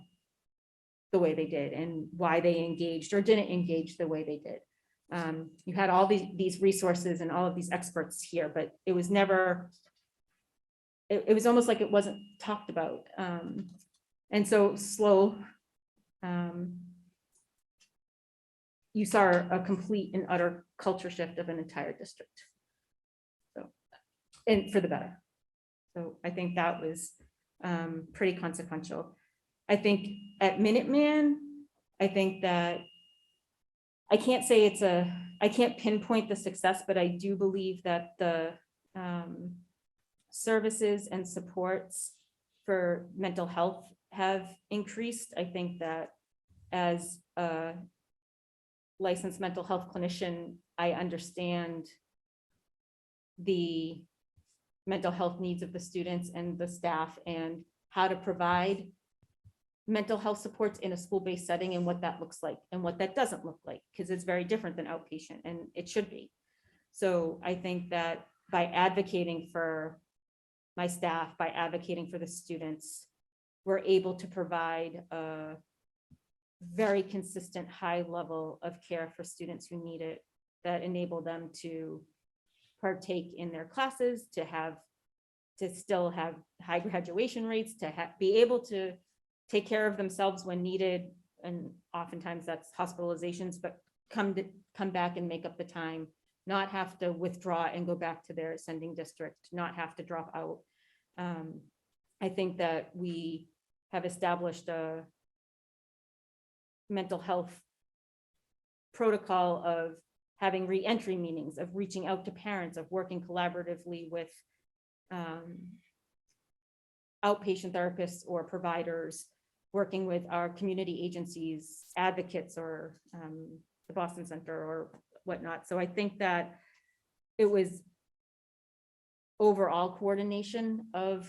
the way they did and why they engaged or didn't engage the way they did. You had all these resources and all of these experts here, but it was never, it was almost like it wasn't talked about. And so slow, you saw a complete and utter culture shift of an entire district. So, and for the better. So I think that was pretty consequential. I think at Minuteman, I think that I can't say I can't pinpoint the success, but I do believe that the services and supports for mental health have increased. I think that as a licensed mental health clinician, I understand the mental health needs of the students and the staff and how to provide mental health supports in a school-based setting and what that looks like and what that doesn't look like, because it's very different than outpatient, and it should be. So I think that by advocating for my staff, by advocating for the students, we're able to provide a very consistent high level of care for students who need it, that enable them to partake in their classes, to still have high graduation rates, to be able to take care of themselves when needed. And oftentimes that's hospitalizations, but come back and make up the time not have to withdraw and go back to their sending district, not have to drop out. I think that we have established a mental health protocol of having reentry meetings, of reaching out to parents, of working collaboratively with outpatient therapists or providers, working with our community agencies, advocates, or the Boston Center or whatnot. So I think that it was overall coordination of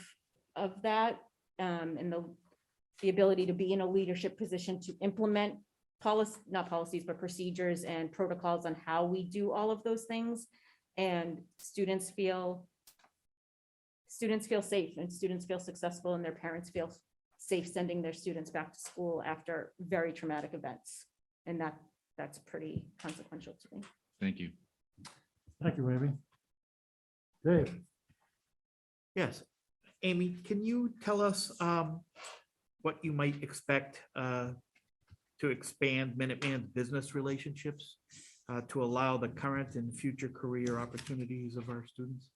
that, and the ability to be in a leadership position to implement not policies, but procedures and protocols on how we do all of those things. And students feel safe, and students feel successful, and their parents feel safe sending their students back to school after very traumatic events. And that's pretty consequential to me. Thank you. Thank you, Amy. Dave? Yes. Amy, can you tell us what you might expect to expand Minuteman's business relationships to allow the current and future career opportunities of our students?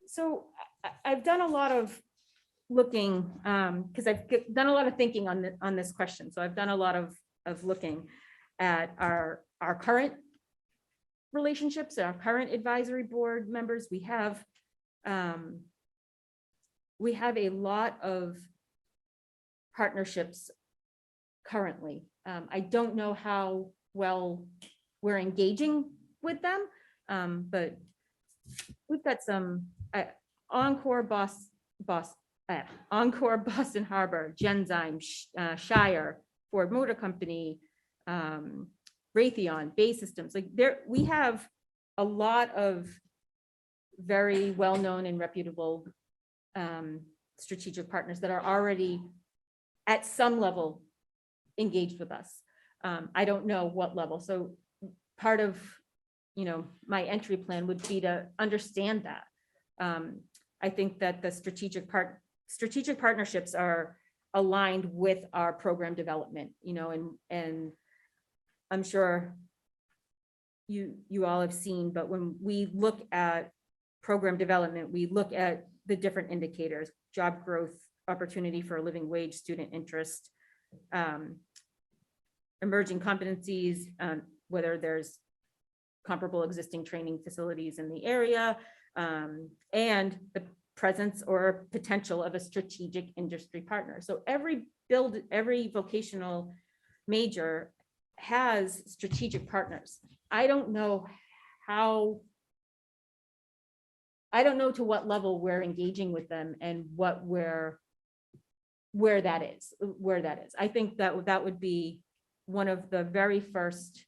So I've done a lot of looking, because I've done a lot of thinking on this question. So I've done a lot of looking at our current relationships, our current advisory board members. We have a lot of partnerships currently. I don't know how well we're engaging with them, but we've got some Encore Encore Boston Harbor, Genzyme, Shire, Ford Motor Company, Raytheon, Bay Systems. Like we have a lot of very well-known and reputable strategic partners that are already at some level engaged with us. I don't know what level. So part of, my entry plan would be to understand that. I think that the strategic partnerships are aligned with our program development, and I'm sure you all have seen, but when we look at program development, we look at the different indicators: job growth, opportunity for a living wage, student interest, emerging competencies, whether there's comparable existing training facilities in the area, and the presence or potential of a strategic industry partner. So every vocational major has strategic partners. I don't know to what level we're engaging with them and where that is. I think that would be one of the very first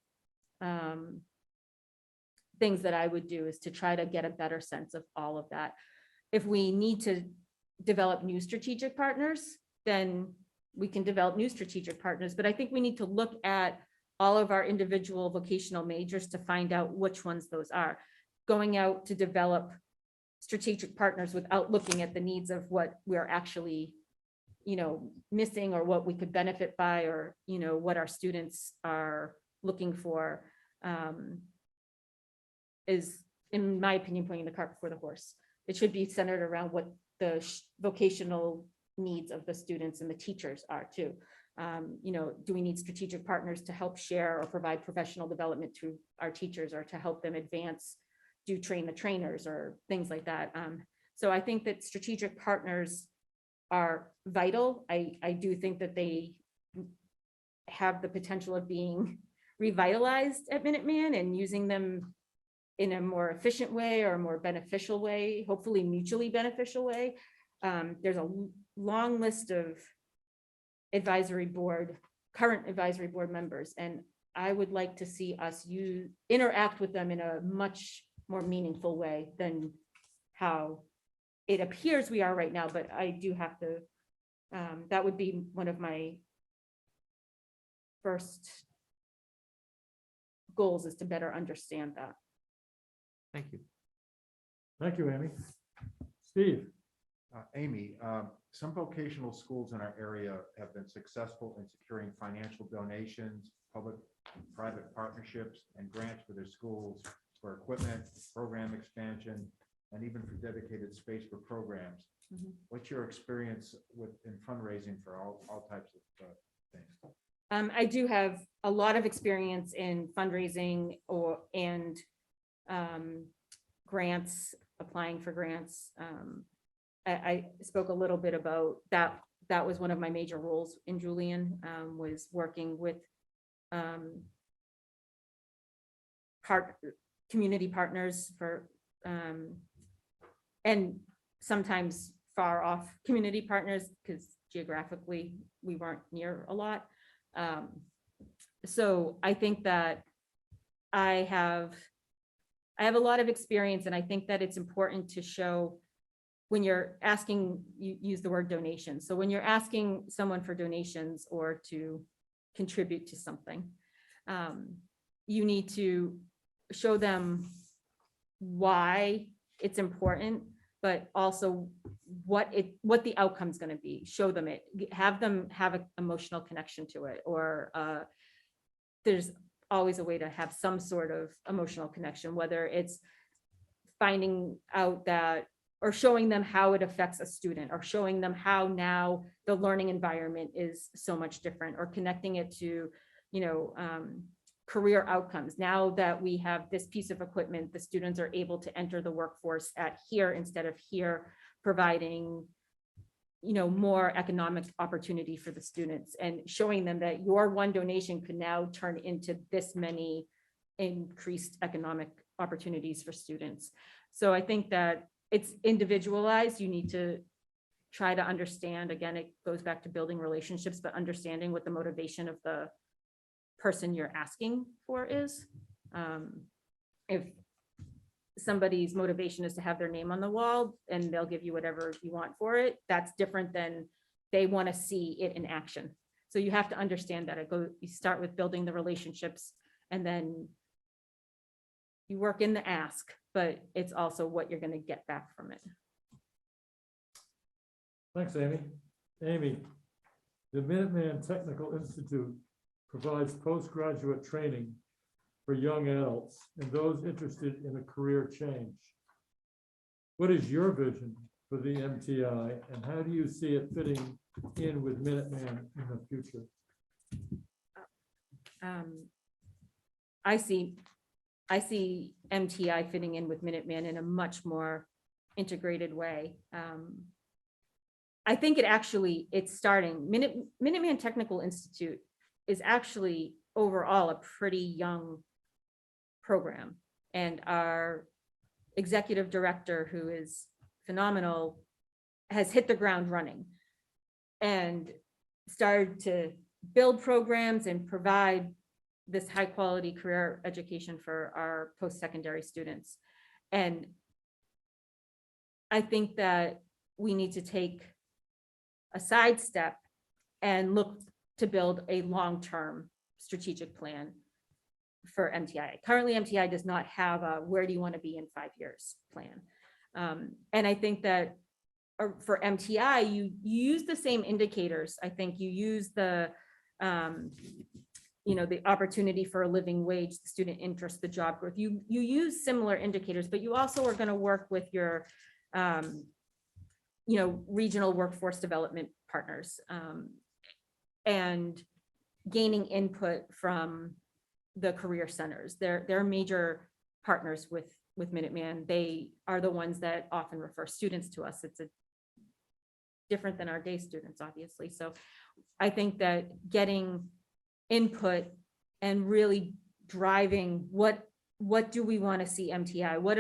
things that I would do, is to try to get a better sense of all of that. If we need to develop new strategic partners, then we can develop new strategic partners. But I think we need to look at all of our individual vocational majors to find out which ones those are. Going out to develop strategic partners without looking at the needs of what we're actually, missing, or what we could benefit by, or, what our students are looking for, is, in my opinion, putting the cart before the horse. It should be centered around what the vocational needs of the students and the teachers are too. Do we need strategic partners to help share or provide professional development to our teachers, or to help them advance, train the trainers, or things like that? So I think that strategic partners are vital. I do think that they have the potential of being revitalized at Minuteman, and using them in a more efficient way, or a more beneficial way, hopefully mutually beneficial way. There's a long list of current advisory board members, and I would like to see us interact with them in a much more meaningful way than how it appears we are right now. But I do have to, that would be one of my first goals, is to better understand that. Thank you. Thank you, Amy. Steve? Amy, some vocational schools in our area have been successful in securing financial donations, public-private partnerships, and grants for their schools for equipment, program expansion, and even for dedicated space for programs. Mhm. What's your experience in fundraising for all types of things? I do have a lot of experience in fundraising and grants, applying for grants. I spoke a little bit about that. That was one of my major roles in Julian, was working with community partners for, and sometimes far off community partners, because geographically we weren't near a lot. So I think that I have a lot of experience, and I think that it's important to show when you're asking, you use the word donation. So when you're asking someone for donations or to contribute to something, you need to show them why it's important, but also what the outcome's going to be. Show them it, have them have an emotional connection to it, or there's always a way to have some sort of emotional connection, whether it's finding out that, or showing them how it affects a student, or showing them how now the learning environment is so much different, or connecting it to, career outcomes. Now that we have this piece of equipment, the students are able to enter the workforce at here instead of here, providing, more economic opportunity for the students, and showing them that your one donation could now turn into this many increased economic opportunities for students. So I think that it's individualized. You need to try to understand, again, it goes back to building relationships, but understanding what the motivation of the person you're asking for is. If somebody's motivation is to have their name on the wall and they'll give you whatever you want for it, that's different than they want to see it in action. So you have to understand that you start with building the relationships, and then you work in the ask, but it's also what you're going to get back from it. Thanks, Amy. Amy, the Minuteman Technical Institute provides postgraduate training for young adults and those interested in a career change. What is your vision for the MTI, and how do you see it fitting in with Minuteman in the future? I see MTI fitting in with Minuteman in a much more integrated way. I think it's starting. Minuteman Technical Institute is actually overall a pretty young program. And our executive director, who is phenomenal, has hit the ground running and started to build programs and provide this high quality career education for our post-secondary students. And I think that we need to take a sidestep and look to build a long-term strategic plan for MTI. Currently, MTI does not have a where do you want to be in 5 years plan. And I think that for MTI, you use the same indicators. I think you use the opportunity for a living wage, the student interest, the job growth. You use similar indicators, but you also are going to work with your regional workforce development partners, and gaining input from the career centers. They're major partners with Minuteman. They are the ones that often refer students to us. It's different than our day students, obviously. So I think that getting input and really driving what do we want to see MTI? What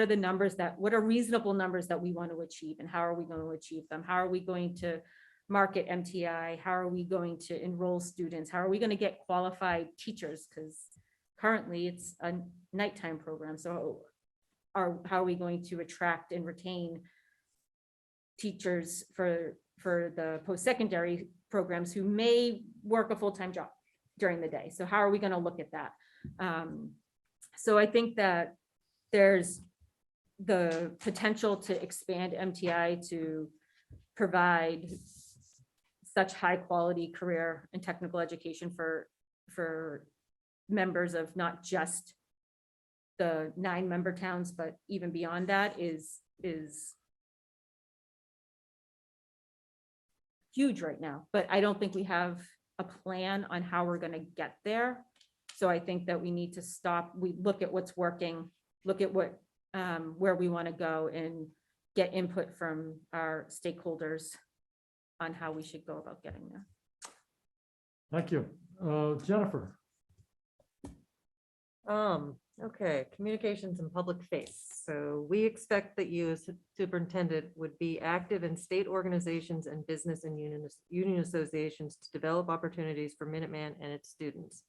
are reasonable numbers that we want to achieve, and how are we going to achieve them? How are we going to market MTI? How are we going to enroll students? How are we going to get qualified teachers? Because currently it's a nighttime program. So how are we going to attract and retain teachers for the post-secondary programs who may work a full-time job during the day? So how are we going to look at that? So I think that there's the potential to expand MTI to provide such high quality career and technical education for members of not just the 9 member towns, but even beyond that is huge right now. But I don't think we have a plan on how we're going to get there. So I think that we need to stop, we look at what's working, look at what, where we want to go and get input from our stakeholders on how we should go about getting there. Thank you. Jennifer? Okay, communications and public face. So we expect that you as superintendent would be active in state organizations and business and union associations to develop opportunities for Minuteman and its students.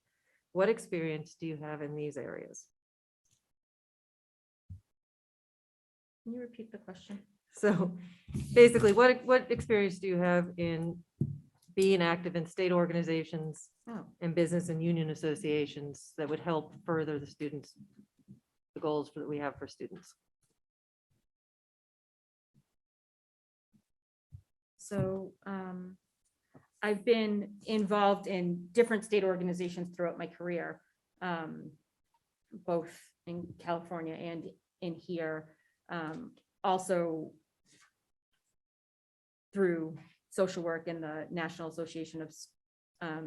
What experience do you have in these areas? Can you repeat the question? So basically, what experience do you have in being active in state organizations Oh, and business and union associations that would help further the students, the goals that we have for students? so I've been involved in different state organizations throughout my career, both in California and in here. Also through social work and the National Association of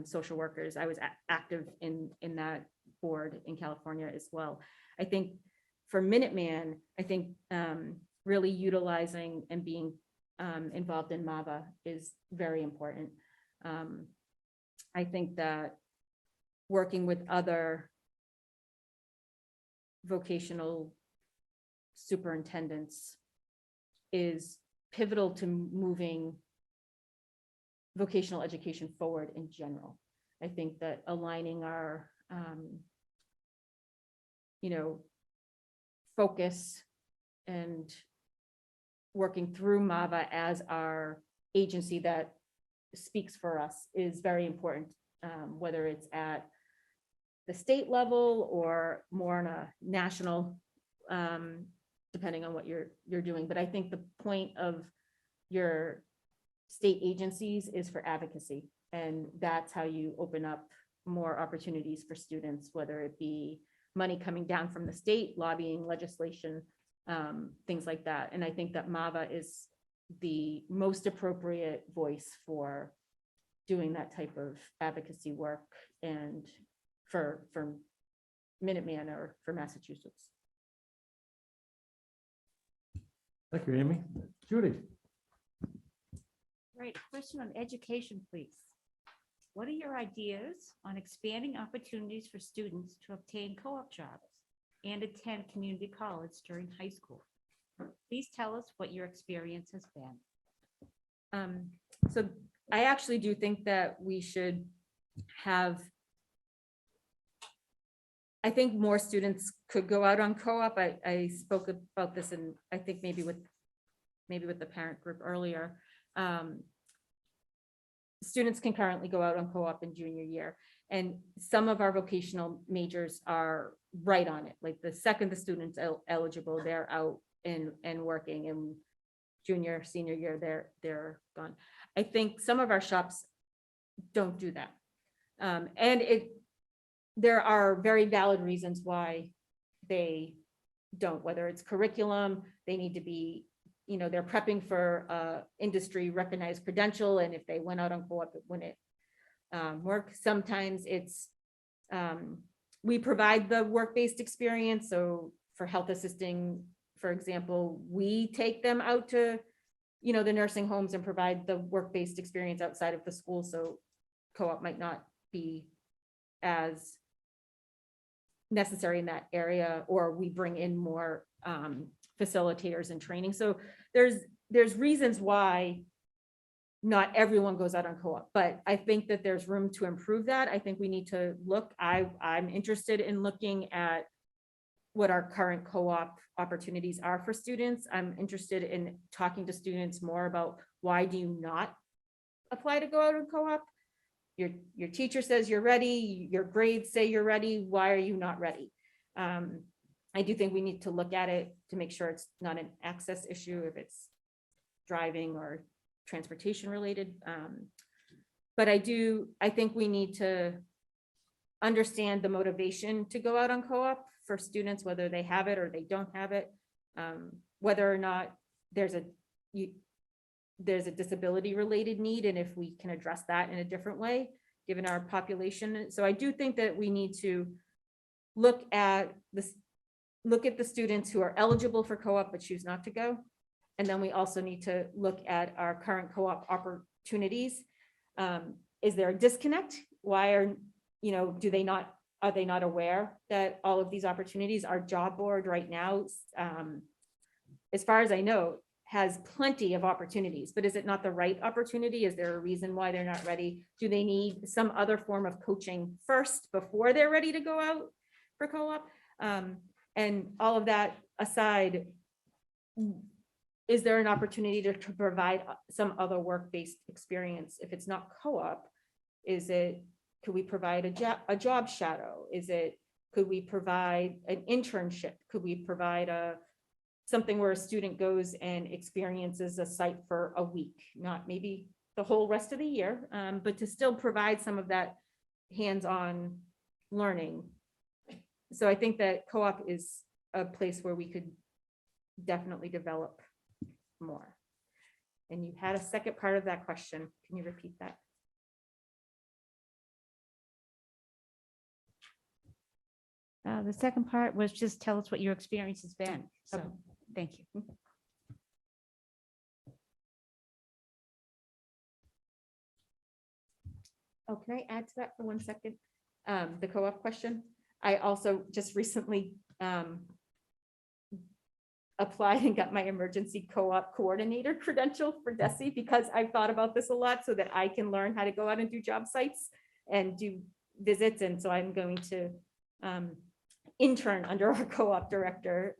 Social Workers. I was active in that board in California as well. I think for Minuteman, I think really utilizing and being involved in MAVA is very important. I think that working with other vocational superintendents is pivotal to moving vocational education forward in general. I think that aligning our, focus and working through MAVA as our agency that speaks for us is very important, whether it's at the state level or more on a national, depending on what you're doing. But I think the point of your state agencies is for advocacy, and that's how you open up more opportunities for students, whether it be money coming down from the state, lobbying, legislation, things like that. And I think that MAVA is the most appropriate voice for doing that type of advocacy work and for Minuteman or for Massachusetts. Thank you, Amy. Judy? Right, question on education, please. What are your ideas on expanding opportunities for students to obtain co-op jobs and attend community college during high school? Please tell us what your experience has been. So I actually do think that we should have, I think more students could go out on co-op. I spoke about this, and I think maybe with the parent group earlier. Students can currently go out on co-op in junior year, and some of our vocational majors are right on it. Like the second the student's eligible, they're out and working, and junior, senior year, they're gone. I think some of our shops don't do that. And there are very valid reasons why they don't, whether it's curriculum, they need to be, they're prepping for industry recognized credential. And if they went out on co-op, it wouldn't work. Sometimes it's, we provide the work-based experience. So for health assisting, for example, we take them out to, the nursing homes and provide the work-based experience outside of the school. So co-op might not be as necessary in that area, or we bring in more facilitators and training. So there's reasons why not everyone goes out on co-op, but I think that there's room to improve that. I think we need to look, I'm interested in looking at what our current co-op opportunities are for students. I'm interested in talking to students more about why do you not apply to go out on co-op? Your teacher says you're ready, your grades say you're ready, why are you not ready? I do think we need to look at it to make sure it's not an access issue, if it's driving or transportation related. But I think we need to understand the motivation to go out on co-op for students, whether they have it or they don't have it. Whether or not there's a disability related need, and if we can address that in a different way, given our population. So I do think that we need to look at the students who are eligible for co-op but choose not to go. And then we also need to look at our current co-op opportunities. Is there a disconnect? Why are they not aware that all of these opportunities, our job board right now, as far as I know, has plenty of opportunities, but is it not the right opportunity? Is there a reason why they're not ready? Do they need some other form of coaching first before they're ready to go out for co-op? And all of that aside, is there an opportunity to provide some other work-based experience? If it's not co-op, could we provide a job shadow? Could we provide an internship? Could we provide something where a student goes and experiences a site for a week, not maybe the whole rest of the year, but to still provide some of that hands-on learning. So I think that co-op is a place where we could definitely develop more. And you had a second part of that question. Can you repeat that? The second part was just tell us what your experience has been. So, thank you. Oh, can I add to that for 1 second? The co-op question. I also just recently applied and got my emergency co-op coordinator credential for DESE because I've thought about this a lot so that I can learn how to go out and do job sites and do visits. And so I'm going to intern under our co-op director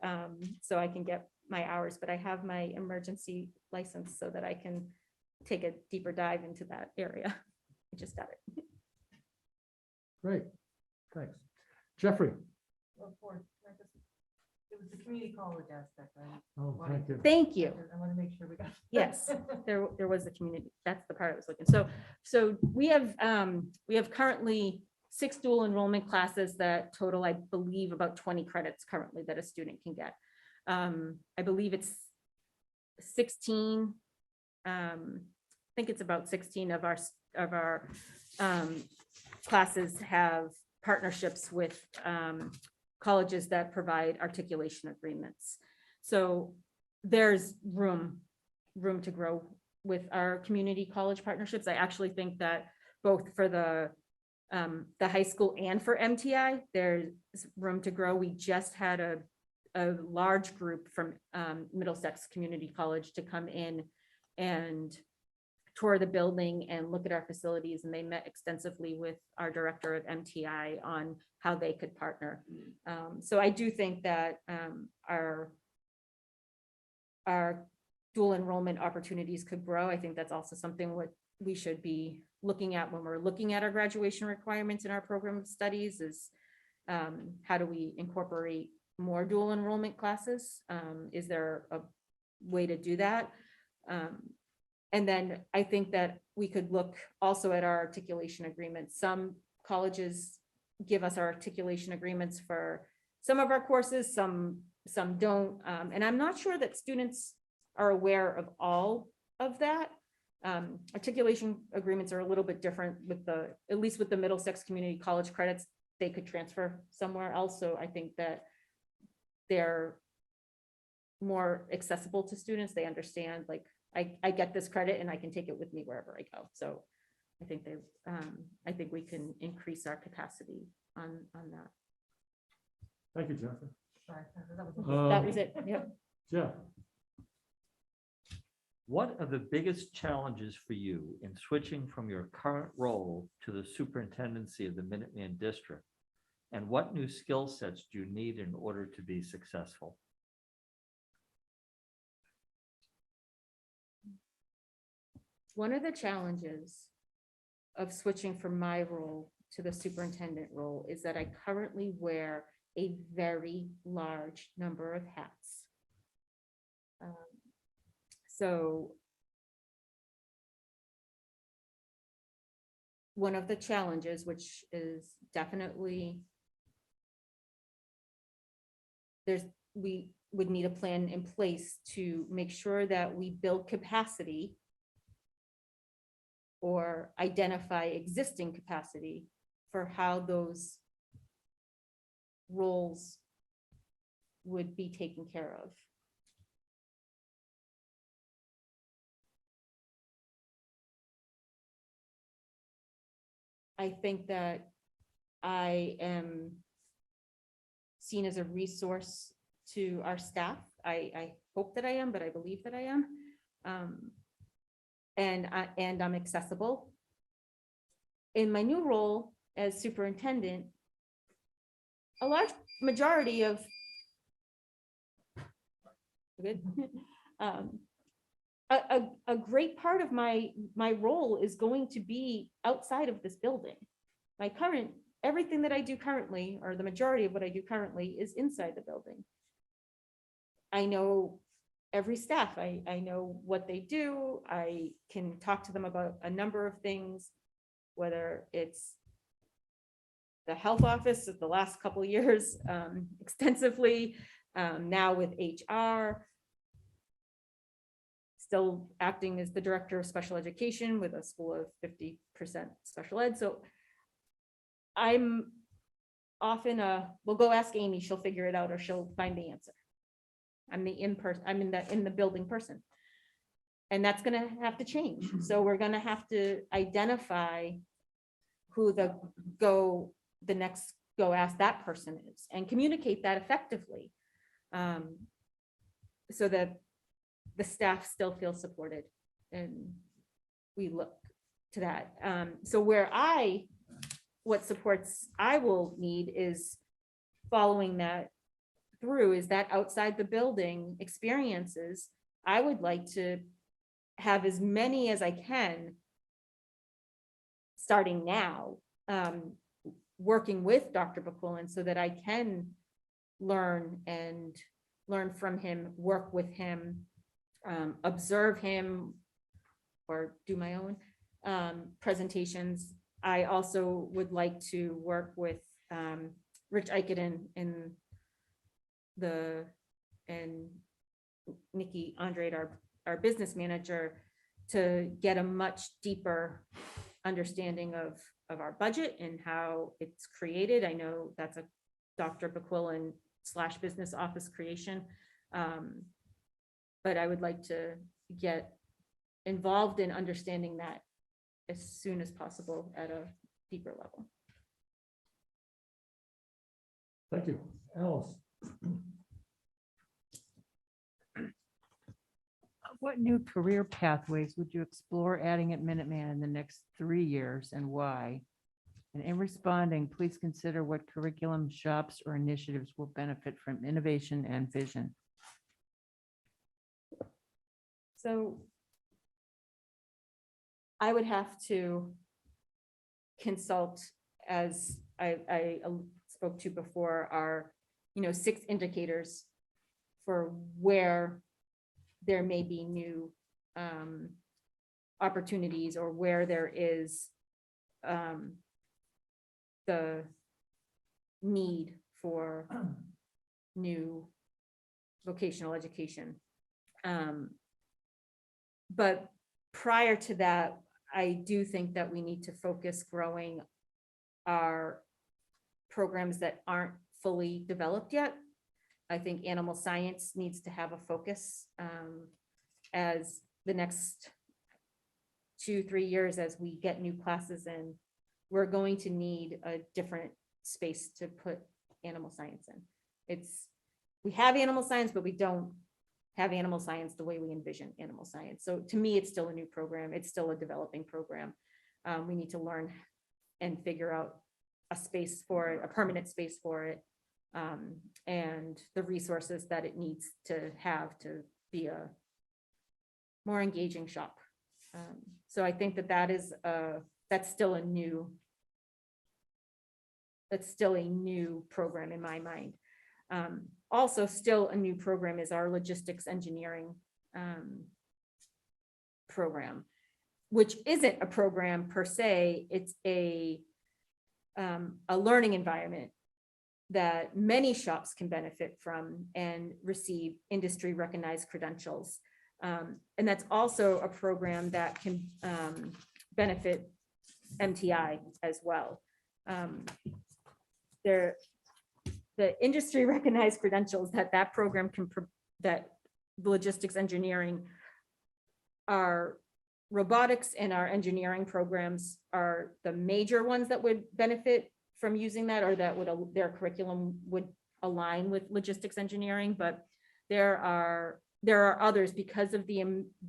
so I can get my hours, but I have my emergency license so that I can take a deeper dive into that area. I just got it. Great, thanks. Jeffrey? It was the community college aspect, right? Oh, thank you. Thank you. I want to make sure we got. Yes, there was the community. That's the part I was looking. So we have currently 6 dual enrollment classes that total, I believe, about 20 credits currently that a student can get. I believe it's 16. I think it's about 16 of our classes have partnerships with colleges that provide articulation agreements. So there's room to grow with our community college partnerships. I actually think that both for the high school and for MTI, there's room to grow. We just had a large group from Middlesex Community College to come in and tour the building and look at our facilities, and they met extensively with our director of MTI on how they could partner. So I do think that our dual enrollment opportunities could grow. I think that's also something what we should be looking at when we're looking at our graduation requirements in our program of studies is how do we incorporate more dual enrollment classes? Is there a way to do that? And then I think that we could look also at our articulation agreements. Some colleges give us our articulation agreements for some of our courses, some don't. And I'm not sure that students are aware of all of that. Articulation agreements are a little bit different with at least with the Middlesex Community College credits, they could transfer somewhere else. So I think that they're more accessible to students. They understand, like, I get this credit and I can take it with me wherever I go. So I think I think we can increase our capacity on that. Thank you, Jennifer. That was it. Yep. Jeff? What are the biggest challenges for you in switching from your current role to the superintendency of the Minuteman District? And what new skill sets do you need in order to be successful? One of the challenges of switching from my role to the superintendent role is that I currently wear a very large number of hats. So one of the challenges, which is definitely we would need a plan in place to make sure that we build capacity or identify existing capacity for how those roles would be taken care of. I think that I am seen as a resource to our staff. I hope that I am, but I believe that I am. And I'm accessible. In my new role as superintendent, a large majority of good. A great part of my role is going to be outside of this building. Everything that I do currently, or the majority of what I do currently, is inside the building. I know every staff. I know what they do. I can talk to them about a number of things, whether it's the health office of the last couple of years, extensively, now with HR, still acting as the director of special education with a school of 50% special ed. So I'm often we'll go ask Amy, she'll figure it out, or she'll find the answer. I'm in the building person. And that's gonna have to change. So we're gonna have to identify who the next go ask that person is and communicate that effectively. So that the staff still feel supported, and we look to that. So what supports I will need is following that through, is that outside the building experiences. I would like to have as many as I can starting now, working with Dr. McQuillan so that I can learn from him, work with him, observe him, or do my own presentations. I also would like to work with Rich Eicheden and Nikki Andrade, our business manager, to get a much deeper understanding of our budget and how it's created. I know that's a Dr. McQuillan / business office creation. But I would like to get involved in understanding that as soon as possible at a deeper level. Thank you. Alice? What new career pathways would you explore adding at Minuteman in the next 3 years, and why? And in responding, please consider what curriculum, shops, or initiatives will benefit from innovation and vision. So I would have to consult, as I spoke to before, our 6 indicators for where there may be new opportunities, or where there is the need for new vocational education. But prior to that, I do think that we need to focus growing our programs that aren't fully developed yet. I think animal science needs to have a focus as the next 2-3 years, as we get new classes in. We're going to need a different space to put animal science in. We have animal science, but we don't have animal science the way we envision animal science. So to me, it's still a new program. It's still a developing program. We need to learn and figure out a space for it, a permanent space for it, and the resources that it needs to have to be a more engaging shop. So I think that's still a new program in my mind. Also still a new program is our logistics engineering program. which isn't a program per se, it's a learning environment that many shops can benefit from and receive industry recognized credentials. And that's also a program that can benefit MTI as well. The industry recognized credentials that program can, that logistics engineering, our robotics and our engineering programs are the major ones that would benefit from using that, or that would, their curriculum would align with logistics engineering, but there are others because of the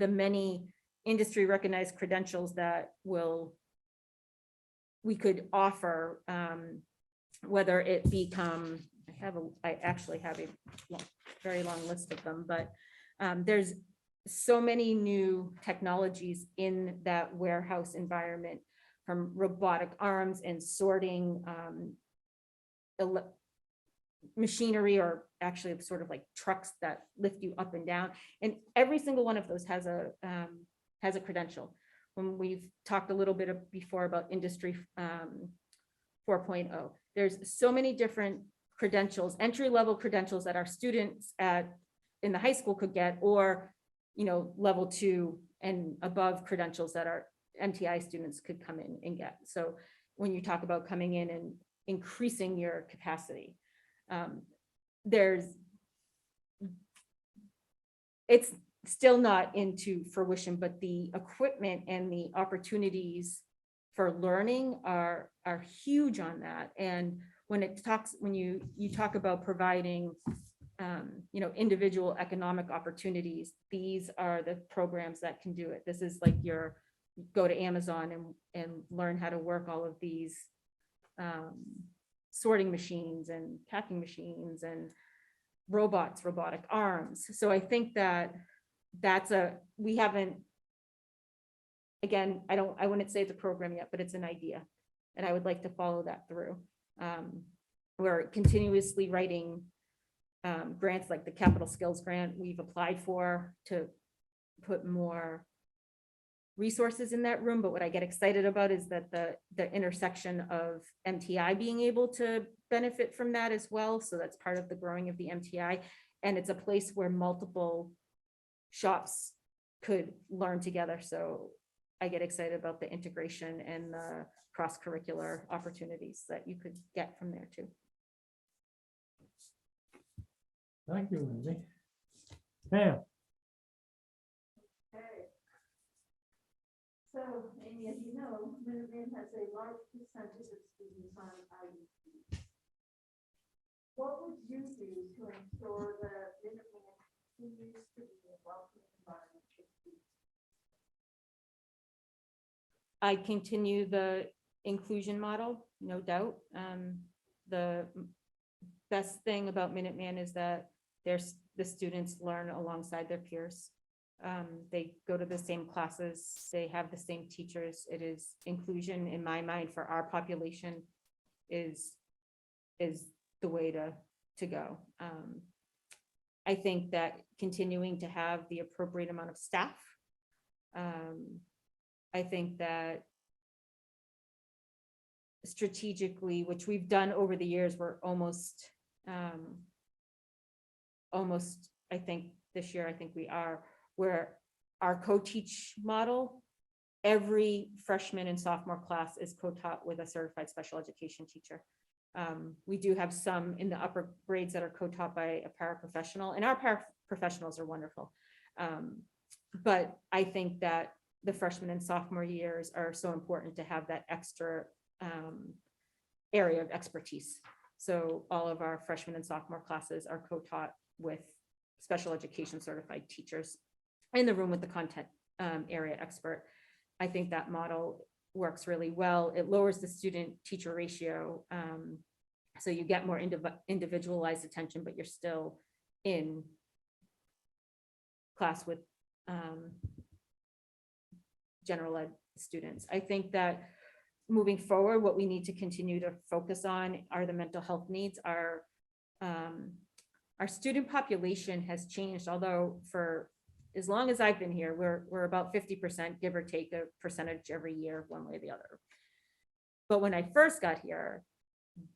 many industry recognized credentials that we could offer, whether it become, I actually have a very long list of them, but there's so many new technologies in that warehouse environment, from robotic arms and sorting, machinery, or actually sort of like trucks that lift you up and down. And every single one of those has a credential. When we've talked a little bit before about industry 4.0, there's so many different credentials, entry-level credentials that our students in the high school could get, or level 2 and above credentials that our MTI students could come in and get. So when you talk about coming in and increasing your capacity, it's still not into fruition, but the equipment and the opportunities for learning are huge on that. And when you talk about providing individual economic opportunities, these are the programs that can do it. This is like your go to Amazon and learn how to work all of these sorting machines and packing machines and robotic arms. So I think we haven't, again, I wouldn't say it's a program yet, but it's an idea. And I would like to follow that through. We're continuously writing grants like the Capital Skills Grant we've applied for to put more resources in that room. But what I get excited about is that the intersection of MTI being able to benefit from that as well. So that's part of the growing of the MTI. And it's a place where multiple shops could learn together. So I get excited about the integration and the cross-curricular opportunities that you could get from there too. Thank you, Lindsay. Pam? So, Amy, as you know, Minuteman has a large percentage of students on IEP. What would you do to ensure that Minuteman continues to be a welcoming environment for students? I continue the inclusion model, no doubt. The best thing about Minuteman is that the students learn alongside their peers. They go to the same classes, they have the same teachers. It is inclusion, in my mind, for our population is the way to go. I think that continuing to have the appropriate amount of staff. I think that strategically, which we've done over the years, we're almost, I think this year, I think we are, where our co-teach model, every freshman and sophomore class is co-taught with a certified special education teacher. We do have some in the upper grades that are co-taught by a paraprofessional, and our paraprofessionals are wonderful. But I think that the freshman and sophomore years are so important to have that extra area of expertise. So all of our freshman and sophomore classes are co-taught with special education certified teachers in the room with the content area expert. I think that model works really well. It lowers the student teacher ratio. So you get more individualized attention, but you're still in class with general ed students. I think that moving forward, what we need to continue to focus on are the mental health needs. Our student population has changed, although as long as I've been here, we're about 50%, give or take a percentage every year, one way or the other. But when I first got here,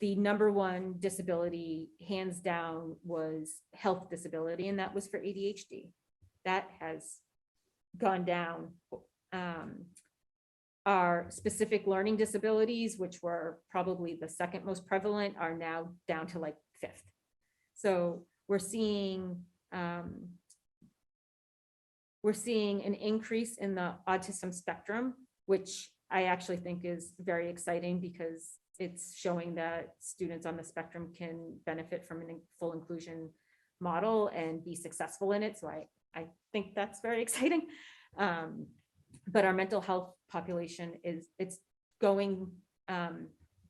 the number one disability, hands down, was health disability, and that was for ADHD. That has gone down. Our specific learning disabilities, which were probably the second most prevalent, are now down to like fifth. So we're seeing an increase in the autism spectrum, which I actually think is very exciting because it's showing that students on the spectrum can benefit from a full inclusion model and be successful in it. So I think that's very exciting. But our mental health population it's going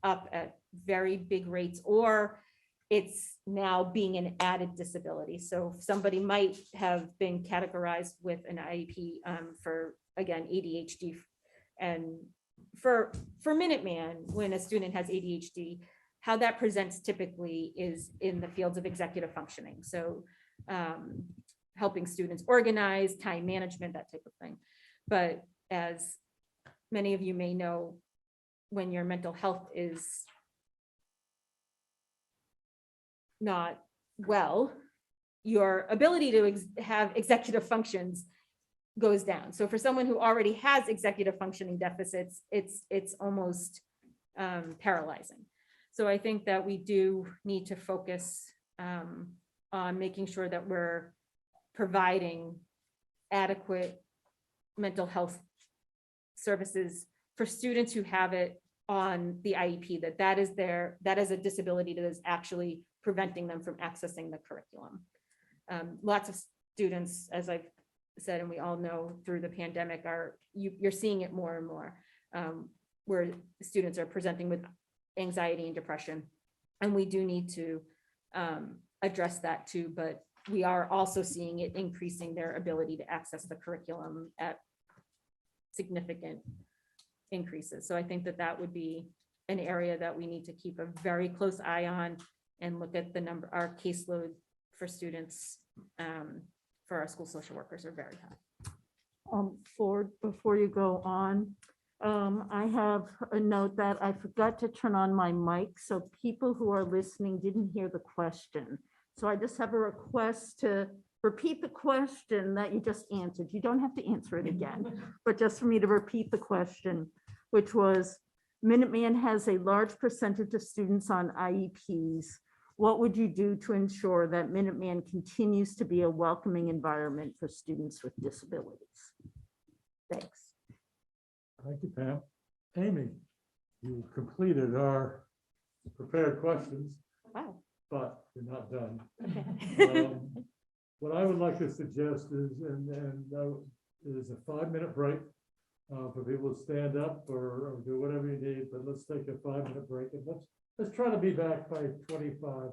up at very big rates, or it's now being an added disability. So somebody might have been categorized with an IEP for, again, ADHD. And for Minuteman, when a student has ADHD, how that presents typically is in the fields of executive functioning. So helping students organize, time management, that type of thing. But as many of you may know, when your mental health is not well, your ability to have executive functions goes down. So for someone who already has executive functioning deficits, it's almost paralyzing. So I think that we do need to focus on making sure that we're providing adequate mental health services for students who have it on the IEP, that is a disability that is actually preventing them from accessing the curriculum. Lots of students, as I've said, and we all know through the pandemic, you're seeing it more and more, where students are presenting with anxiety and depression. And we do need to address that too, but we are also seeing it increasing their ability to access the curriculum at significant increases. So I think that would be an area that we need to keep a very close eye on and look at our caseload for students, for our school social workers are very high. Ford, before you go on, I have a note that I forgot to turn on my mic, so people who are listening didn't hear the question. So I just have a request to repeat the question that you just answered. You don't have to answer it again, but just for me to repeat the question, which was, Minuteman has a large percentage of students on IEPs. What would you do to ensure that Minuteman continues to be a welcoming environment for students with disabilities? Thanks. Thank you, Pam. Amy, you completed our prepared questions, Wow. but you're not done. Okay. What I would like to suggest is, is a 5-minute break for people to stand up or do whatever you need, but let's take a 5-minute break and let's try to be back by 25.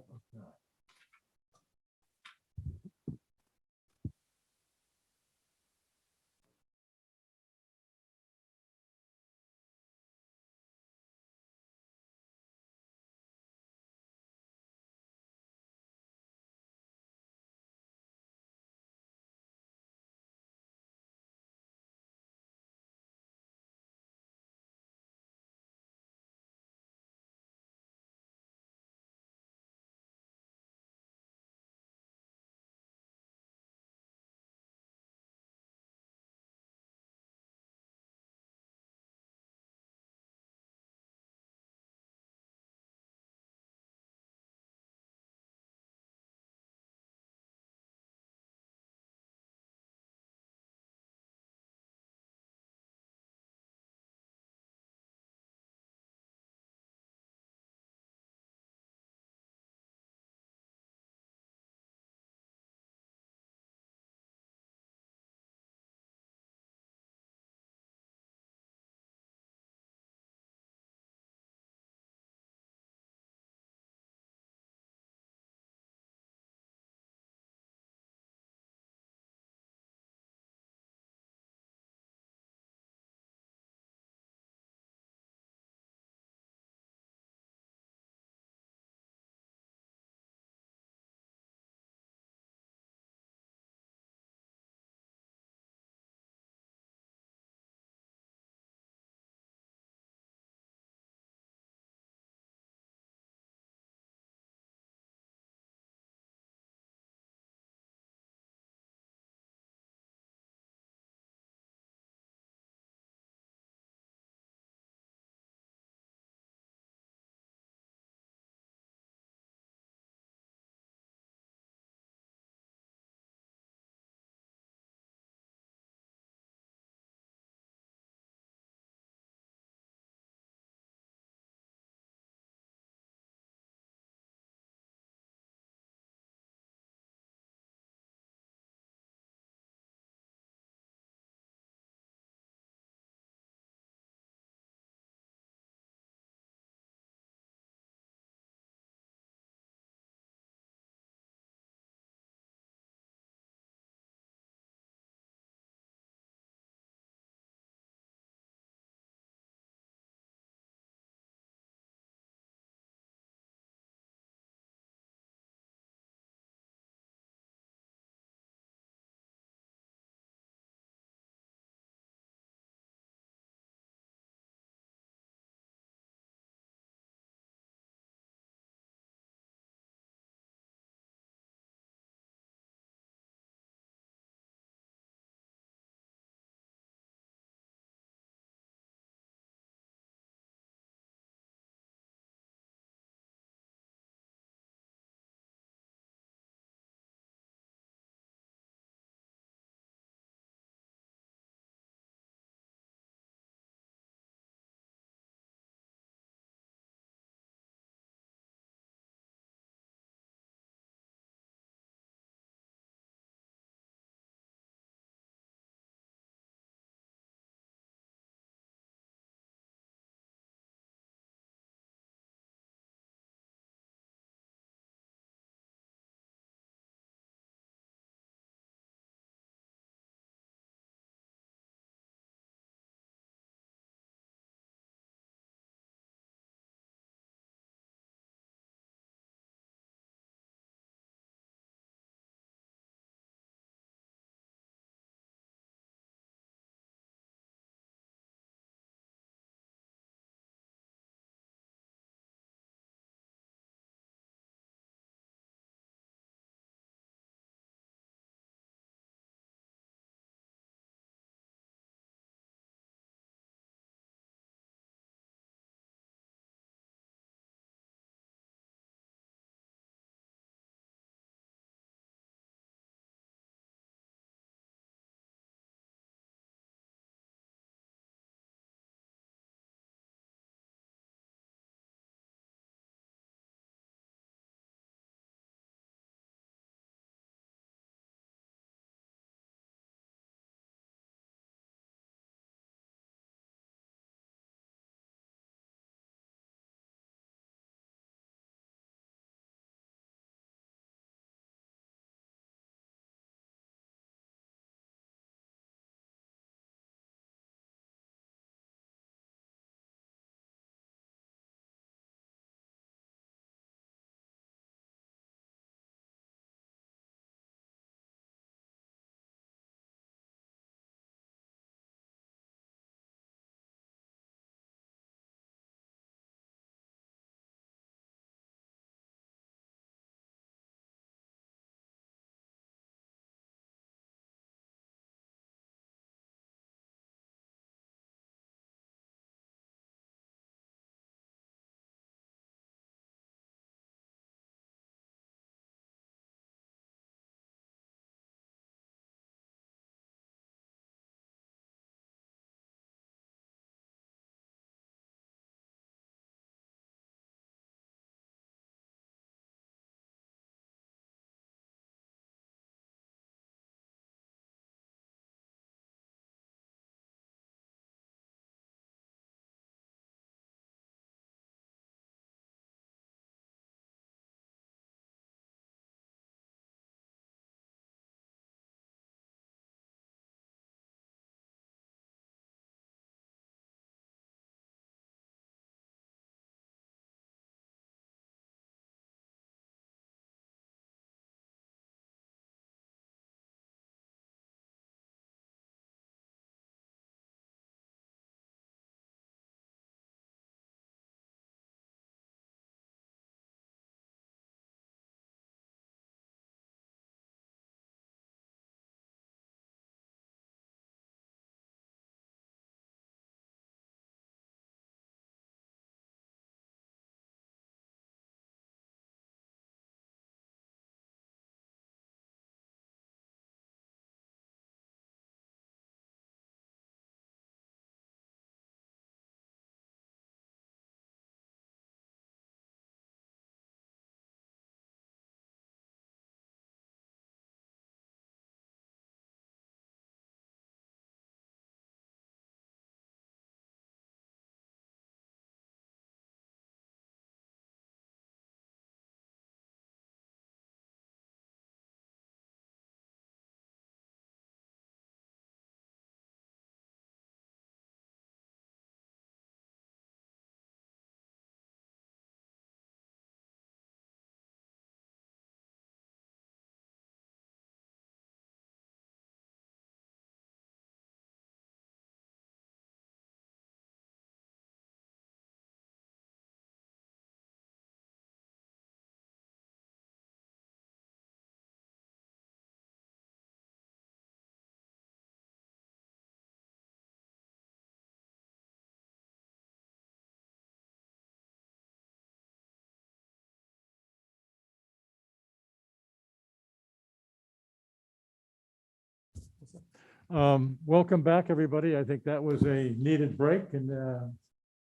Welcome back, everybody. I think that was a needed break, and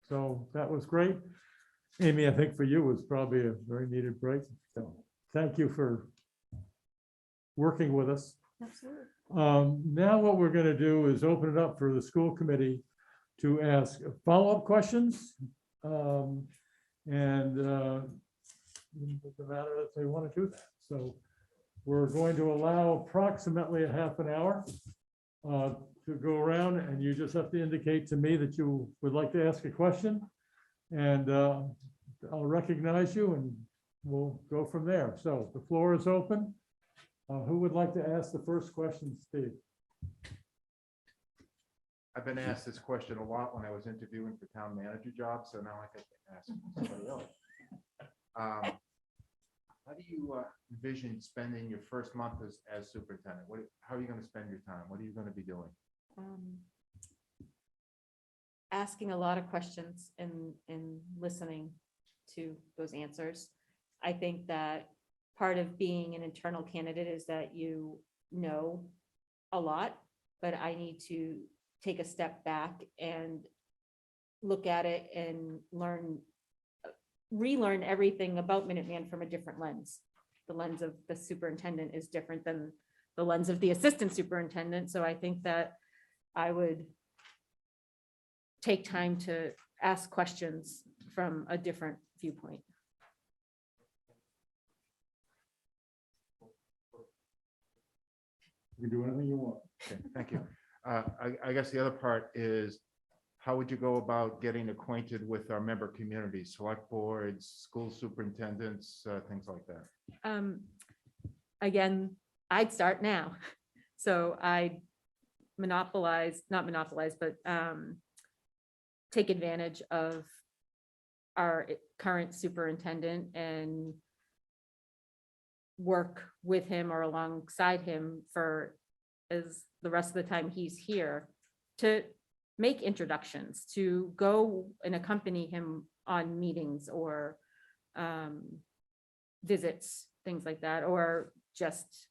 so that was great. Amy, I think for you was probably a very needed break. So thank you for working with us. Absolutely. Now what we're going to do is open it up for the school committee to ask follow-up questions. And the matter that they want to do that. So we're going to allow approximately a half an hour to go around, and you just have to indicate to me that you would like to ask a question. And I'll recognize you and we'll go from there. So the floor is open. Who would like to ask the first question, Steve? I've been asked this question a lot when I was interviewing for town manager jobs, so now I think I can ask somebody else. How do you envision spending your first month as superintendent? How are you going to spend your time? What are you going to be doing? Asking a lot of questions and listening to those answers. I think that part of being an internal candidate is that you know a lot, but I need to take a step back and look at it and relearn everything about Minuteman from a different lens. The lens of the superintendent is different than the lens of the assistant superintendent. So I think that I would take time to ask questions from a different viewpoint. You can do anything you want. Okay, thank you. I guess the other part is, how would you go about getting acquainted with our member communities, select boards, school superintendents, things like that? Again, I'd start now. So I not monopolize, but take advantage of our current superintendent and work with him or alongside him for as the rest of the time he's here, to make introductions, to go and accompany him on meetings or visits, things like that, or just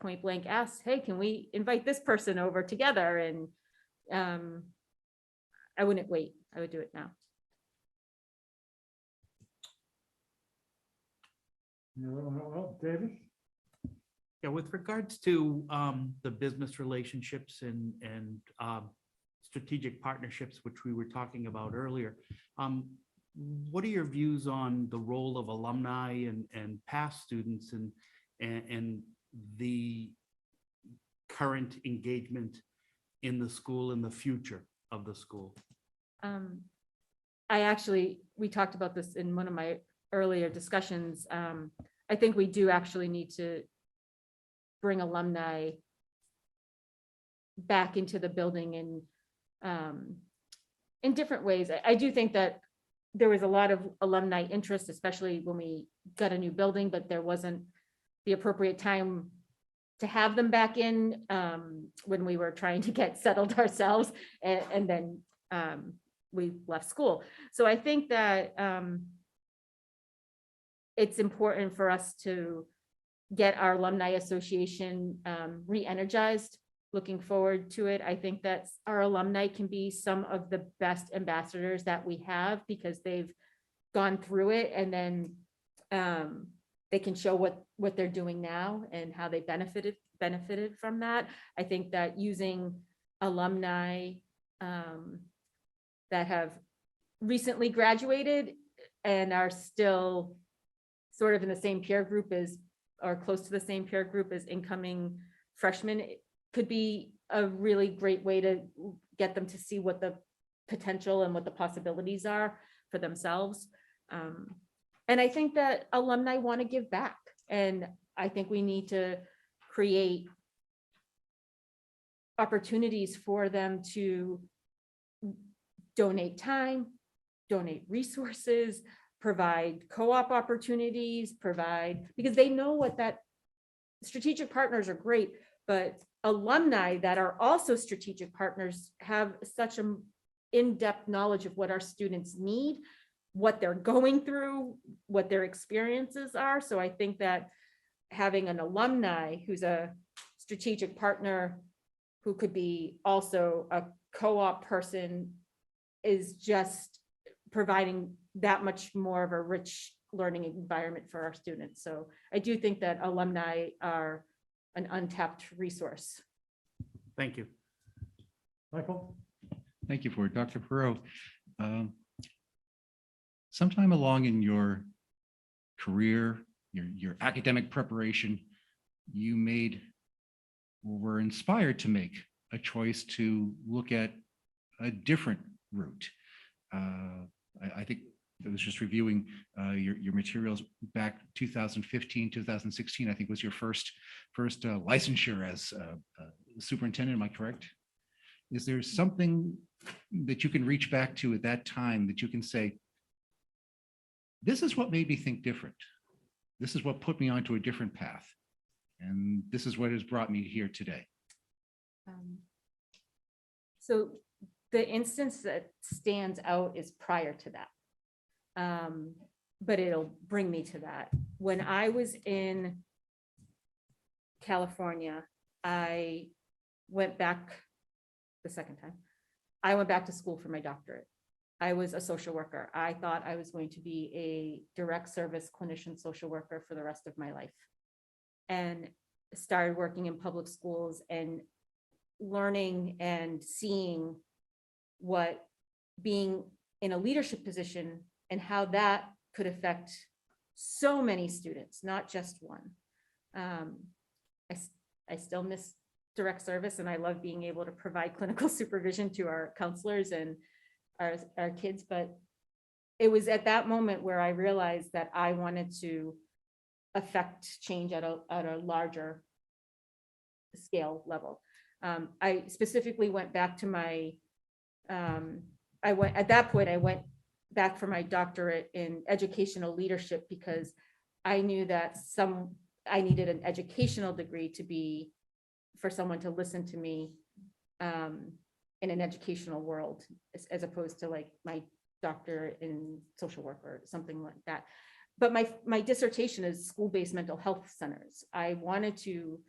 point blank ask, hey, can we invite this person over together? And I wouldn't wait. I would do it now. Well, David? Yeah, with regards to the business relationships and strategic partnerships, which we were talking about earlier, what are your views on the role of alumni and past students and the current engagement in the school and the future of the school? We talked about this in one of my earlier discussions. I think we do actually need to bring alumni back into the building in different ways. I do think that there was a lot of alumni interest, especially when we got a new building, but there wasn't the appropriate time to have them back in when we were trying to get settled ourselves, and then we left school. So I think that it's important for us to get our alumni association re-energized, looking forward to it. I think that our alumni can be some of the best ambassadors that we have because they've gone through it, and then they can show what they're doing now and how they benefited from that. I think that using alumni that have recently graduated and are still sort of in the same peer group as, or close to the same peer group as incoming freshmen, it could be a really great way to get them to see what the potential and what the possibilities are for themselves. And I think that alumni want to give back. And I think we need to create opportunities for them to donate time, donate resources, provide co-op opportunities, because they know what that strategic partners are great, but alumni that are also strategic partners have such an in-depth knowledge of what our students need, what they're going through, what their experiences are. So I think that having an alumni who's a strategic partner who could be also a co-op person is just providing that much more of a rich learning environment for our students. So I do think that alumni are an untapped resource. Thank you. Michael? Thank you for it, Dr. Perreault. Um, Sometime along in your career, your academic preparation, you made or were inspired to make a choice to look at a different route. I think I was just reviewing your materials back 2015, 2016, I think was your first licensure as superintendent, am I correct? Is there something that you can reach back to at that time that you can say, this is what made me think different. This is what put me onto a different path. And this is what has brought me here today. So the instance that stands out is prior to that. But it'll bring me to that. When I was in California, I went back the second time. I went back to school for my doctorate. I was a social worker. I thought I was going to be a direct service clinician social worker for the rest of my life. And started working in public schools and learning and seeing what being in a leadership position and how that could affect so many students, not just one. I still miss direct service, and I love being able to provide clinical supervision to our counselors and our kids, but it was at that moment where I realized that I wanted to affect change at a larger scale level. I specifically went back to my, at that point, I went back for my doctorate in educational leadership because I knew that I needed an educational degree for someone to listen to me in an educational world, as opposed to like my doctorate in social work or something like that. But my dissertation is school-based mental health centers. I wanted to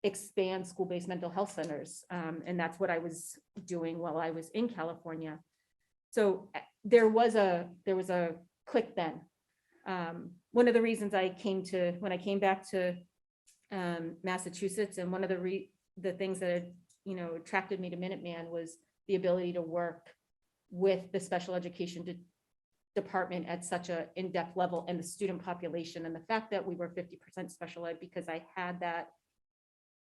expand school-based mental health centers, and that's what I was doing while I was in California. So there was a click then. One of the reasons when I came back to Massachusetts, and one of the things that attracted me to Minuteman was the ability to work with the special education department at such an in-depth level, and the student population, and the fact that we were 50% special ed, because I had that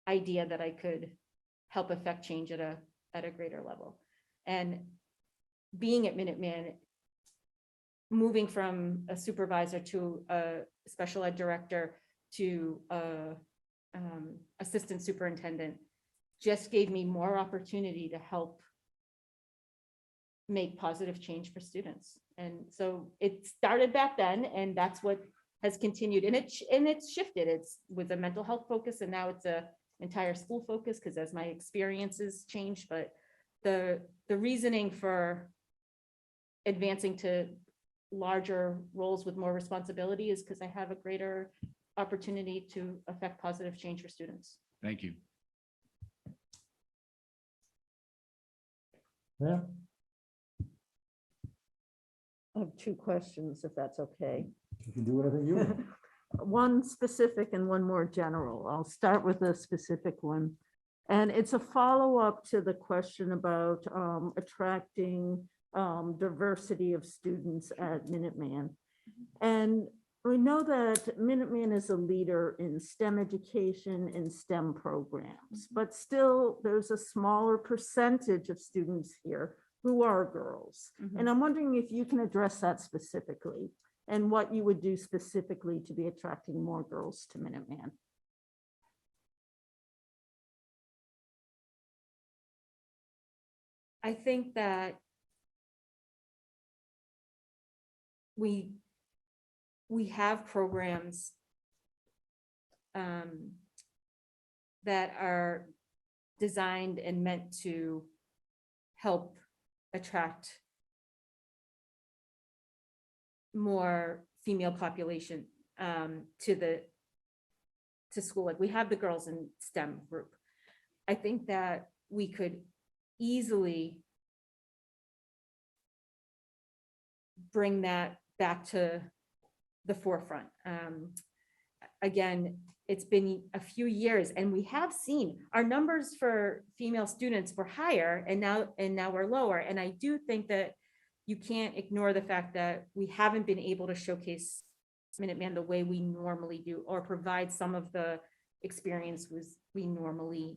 idea that I could help affect change at a greater level. And being at Minuteman, moving from a supervisor to a special ed director to assistant superintendent just gave me more opportunity to help make positive change for students. And so it started back then, and that's what has continued. And it's shifted. It's with a mental health focus, and now it's a entire school focus, because as my experiences change. But the reasoning for advancing to larger roles with more responsibility is because I have a greater opportunity to affect positive change for students. Thank you. Yeah, I have two questions, if that's okay. you can do whatever you want. One specific and one more general. I'll start with a specific one. And it's a follow-up to the question about attracting diversity of students at Minuteman. And we know that Minuteman is a leader in STEM education and STEM programs, but still there's a smaller percentage of students here who are girls. And I'm wondering if you can address that specifically and what you would do specifically to be attracting more girls to Minuteman. I think that we have programs that are designed and meant to help attract more female population to school. Like we have the girls in STEM group. I think that we could easily bring that back to the forefront. Again, it's been a few years and we have seen our numbers for female students were higher and now we're lower. And I do think that you can't ignore the fact that we haven't been able to showcase Minuteman the way we normally do, or provide some of the experiences we normally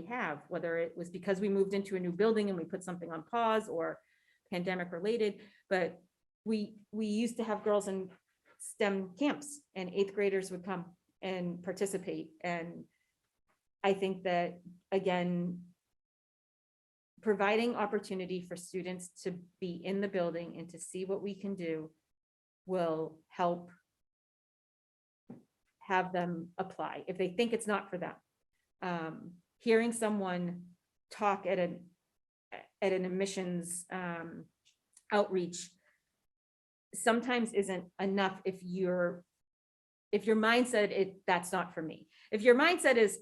have, whether it was because we moved into a new building and we put something on pause or pandemic related. But we used to have girls in STEM camps and 8th graders would come and participate. And I think that, again, providing opportunity for students to be in the building and to see what we can do will help have them apply if they think it's not for them. Hearing someone talk at an admissions outreach sometimes isn't enough if your mindset that's not for me. If your mindset is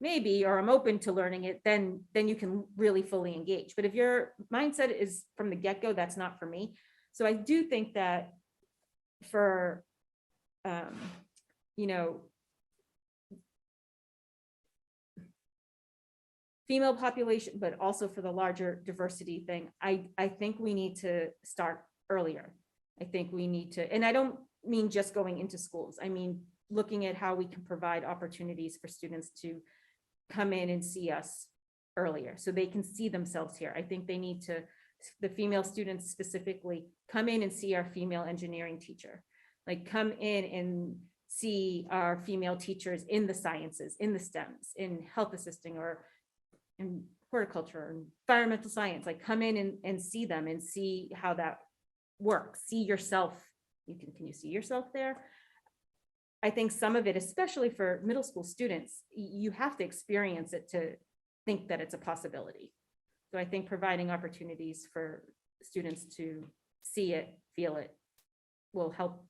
maybe, or I'm open to learning it, then you can really fully engage. But if your mindset is from the get-go, that's not for me. So I do think that for female population, but also for the larger diversity thing, I think we need to start earlier. I think we need to, and I don't mean just going into schools. I mean, looking at how we can provide opportunities for students to come in and see us earlier so they can see themselves here. I think they need to, the female students specifically, come in and see our female engineering teacher. Like, come in and see our female teachers in the sciences, in the STEMs, in health assisting, or in horticulture and environmental science. Like, come in and see them and see how that works. See yourself. Can you see yourself there? I think some of it, especially for middle school students, you have to experience it to think that it's a possibility. So I think providing opportunities for students to see it, feel it, will help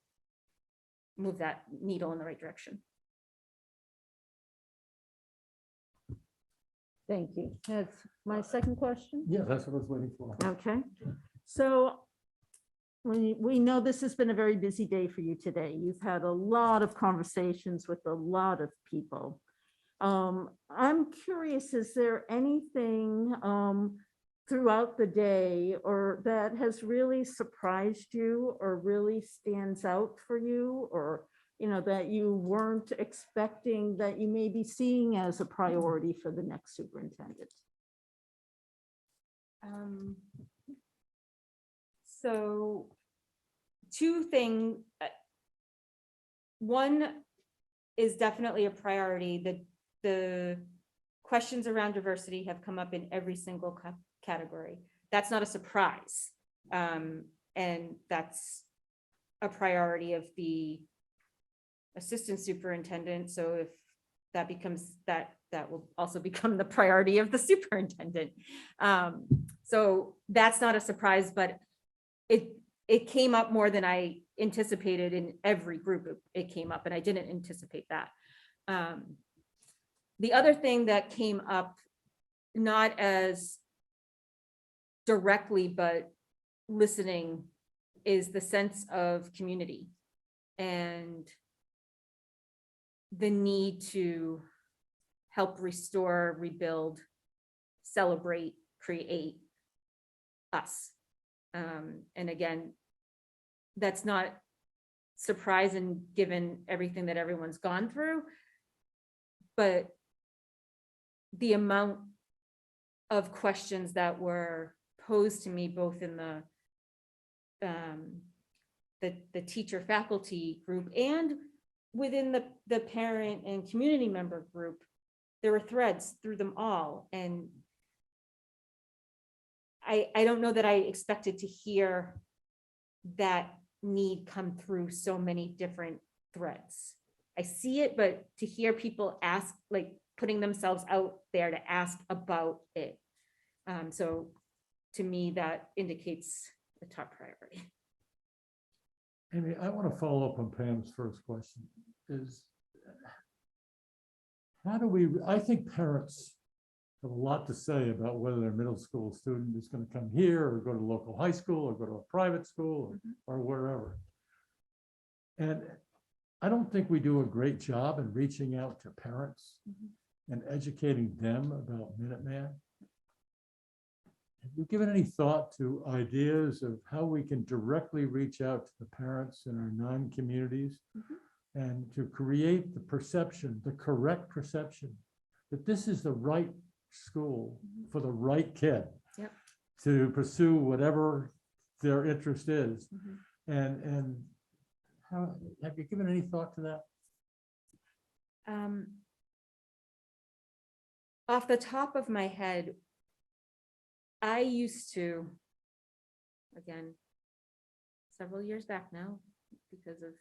move that needle in the right direction. Thank you. That's my second question. Yeah, that's what I was waiting for. Okay, so we know this has been a very busy day for you today. You've had a lot of conversations with a lot of people. I'm curious, is there anything throughout the day or that has really surprised you or really stands out for you, or that you weren't expecting, that you may be seeing as a priority for the next superintendent? So two things. One is definitely a priority. The questions around diversity have come up in every single category. That's not a surprise. And that's a priority of the assistant superintendent. So if that becomes that will also become the priority of the superintendent. So that's not a surprise, but it came up more than I anticipated in every group. It came up, and I didn't anticipate that. The other thing that came up, not as directly, but listening, is the sense of community and the need to help restore, rebuild, celebrate, create us. And again, that's not surprising given everything that everyone's gone through, but the amount of questions that were posed to me, both in the teacher faculty group and within the parent and community member group, there were threads through them all. And I don't know that I expected to hear that need come through so many different threads. I see it, but to hear people ask, like putting themselves out there to ask about it. So to me, that indicates the top priority. Amy, I want to follow up on Pam's first question. how do we, I think parents have a lot to say about whether their middle school student is going to come here or go to local high school or go to a private school or wherever. And I don't think we do a great job in reaching out to parents and educating them about Minuteman. Have you given any thought to ideas of how we can directly reach out to the parents in our non-communities and to create the perception, the correct perception, that this is the right school for the right kid Yep. to pursue whatever their interest is? And how, have you given any thought to that? Off the top of my head, I used to, again, several years back now, because of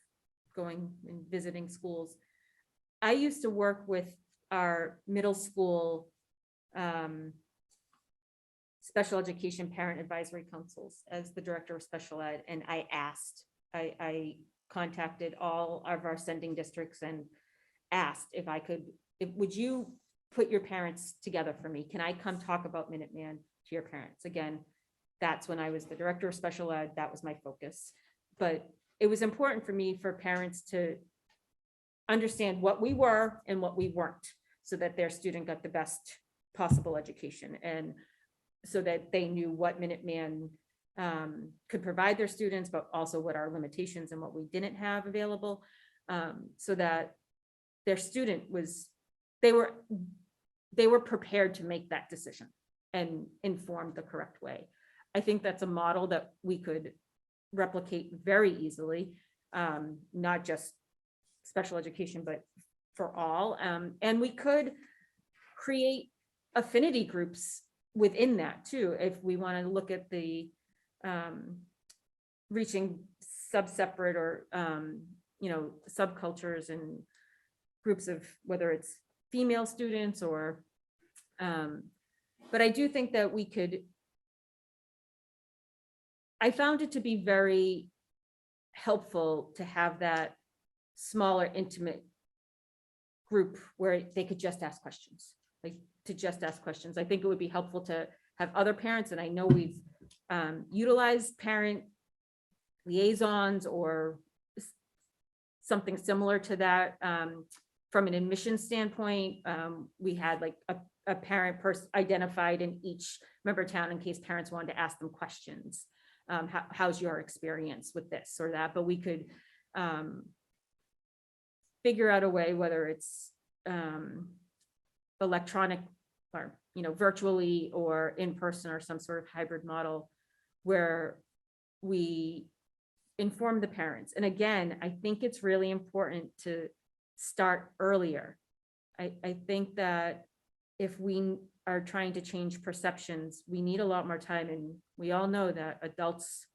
going and visiting schools, I used to work with our middle school special education parent advisory councils as the director of special ed, and I contacted all of our sending districts and asked if I could, would you put your parents together for me? Can I come talk about Minuteman to your parents? Again, that's when I was the director of special ed, that was my focus. But it was important for me for parents to understand what we were and what we weren't, so that their student got the best possible education, and so that they knew what Minuteman could provide their students, but also what our limitations and what we didn't have available, so that their student was, they were prepared to make that decision and informed the correct way. I think that's a model that we could replicate very easily, not just special education, but for all. And we could create affinity groups within that too, if we want to look at the reaching sub-separate or subcultures and groups of, whether it's female students or, but I do think that we could, I found it to be very helpful to have that smaller, intimate group where they could just ask questions, like to just ask questions. I think it would be helpful to have other parents, and I know we've utilized parent liaisons or something similar to that. From an admissions standpoint, we had like a parent person identified in each member town in case parents wanted to ask them questions. How's your experience with this or that? But we could figure out a way, whether it's electronic or virtually or in person or some sort of hybrid model, where we inform the parents. And again, I think it's really important to start earlier. I think that if we are trying to change perceptions, we need a lot more time, and we all know that adults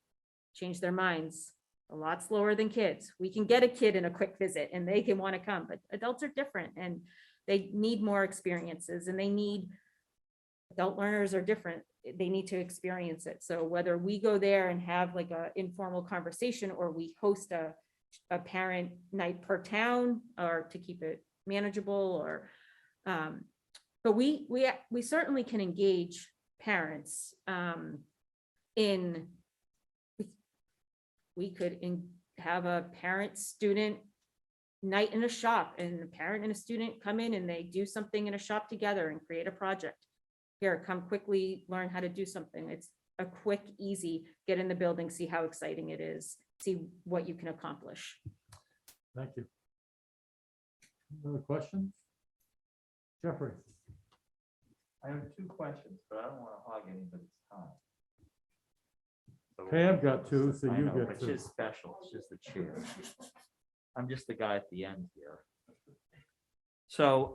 change their minds a lot slower than kids. We can get a kid in a quick visit and they can want to come, but adults are different and they need more experiences, and adult learners are different. They need to experience it. So whether we go there and have like an informal conversation, or we host a parent night per town, or to keep it manageable, or but we certainly can engage parents we could have a parent-student night in a shop, and the parent and a student come in and they do something in a shop together and create a project. Here, come quickly, learn how to do something. It's a quick, easy, get in the building, see how exciting it is, see what you can accomplish. Thank you. Other questions? Jeffrey? I have two questions, but I don't want to hog anybody's time. So- Pam got two, so I you know, get but two. she's special, she's the chair. I'm just the guy at the end here. So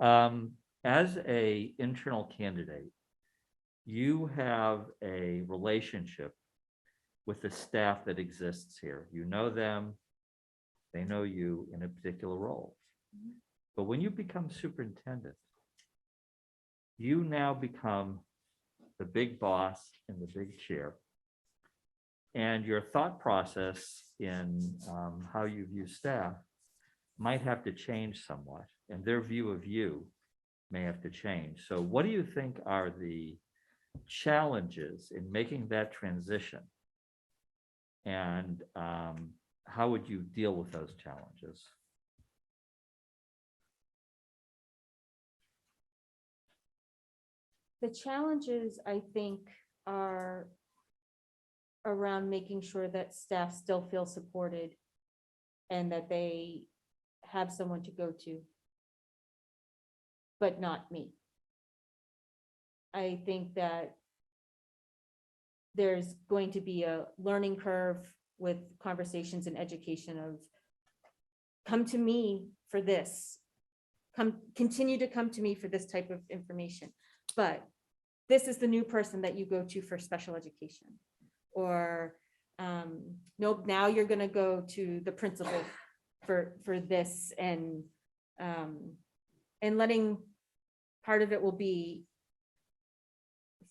as a internal candidate, you have a relationship with the staff that exists here. You know them, they know you in a particular role. But when you become superintendent, you now become the big boss in the big chair. And your thought process in how you view staff might have to change somewhat, and their view of you may have to change. So what do you think are the challenges in making that transition? And how would you deal with those challenges? The challenges, I think, are around making sure that staff still feel supported and that they have someone to go to, but not me. I think that there's going to be a learning curve with conversations and education of come to me for this, continue to come to me for this type of information. But this is the new person that you go to for special education. Or nope, now you're gonna go to the principal for this, and letting, part of it will be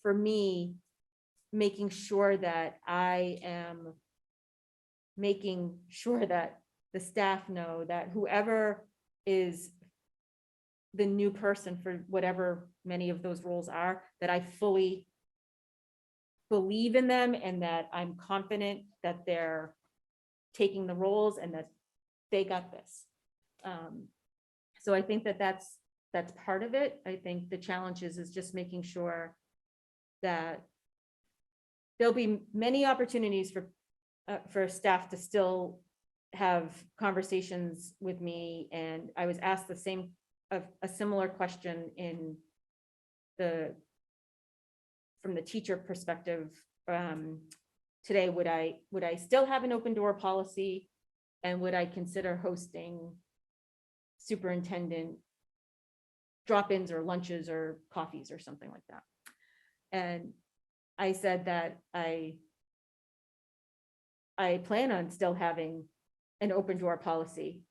for me, making sure that I am making sure that the staff know that whoever is the new person for whatever many of those roles are, that I fully believe in them and that I'm confident that they're taking the roles and that they got this. So I think that that's part of it. I think the challenge is just making sure that there'll be many opportunities for staff to still have conversations with me. And I was asked a similar question from the teacher perspective today. Would I still have an open door policy, and would I consider hosting superintendent drop-ins or lunches or coffees or something like that? And I said that I plan on still having an open door policy.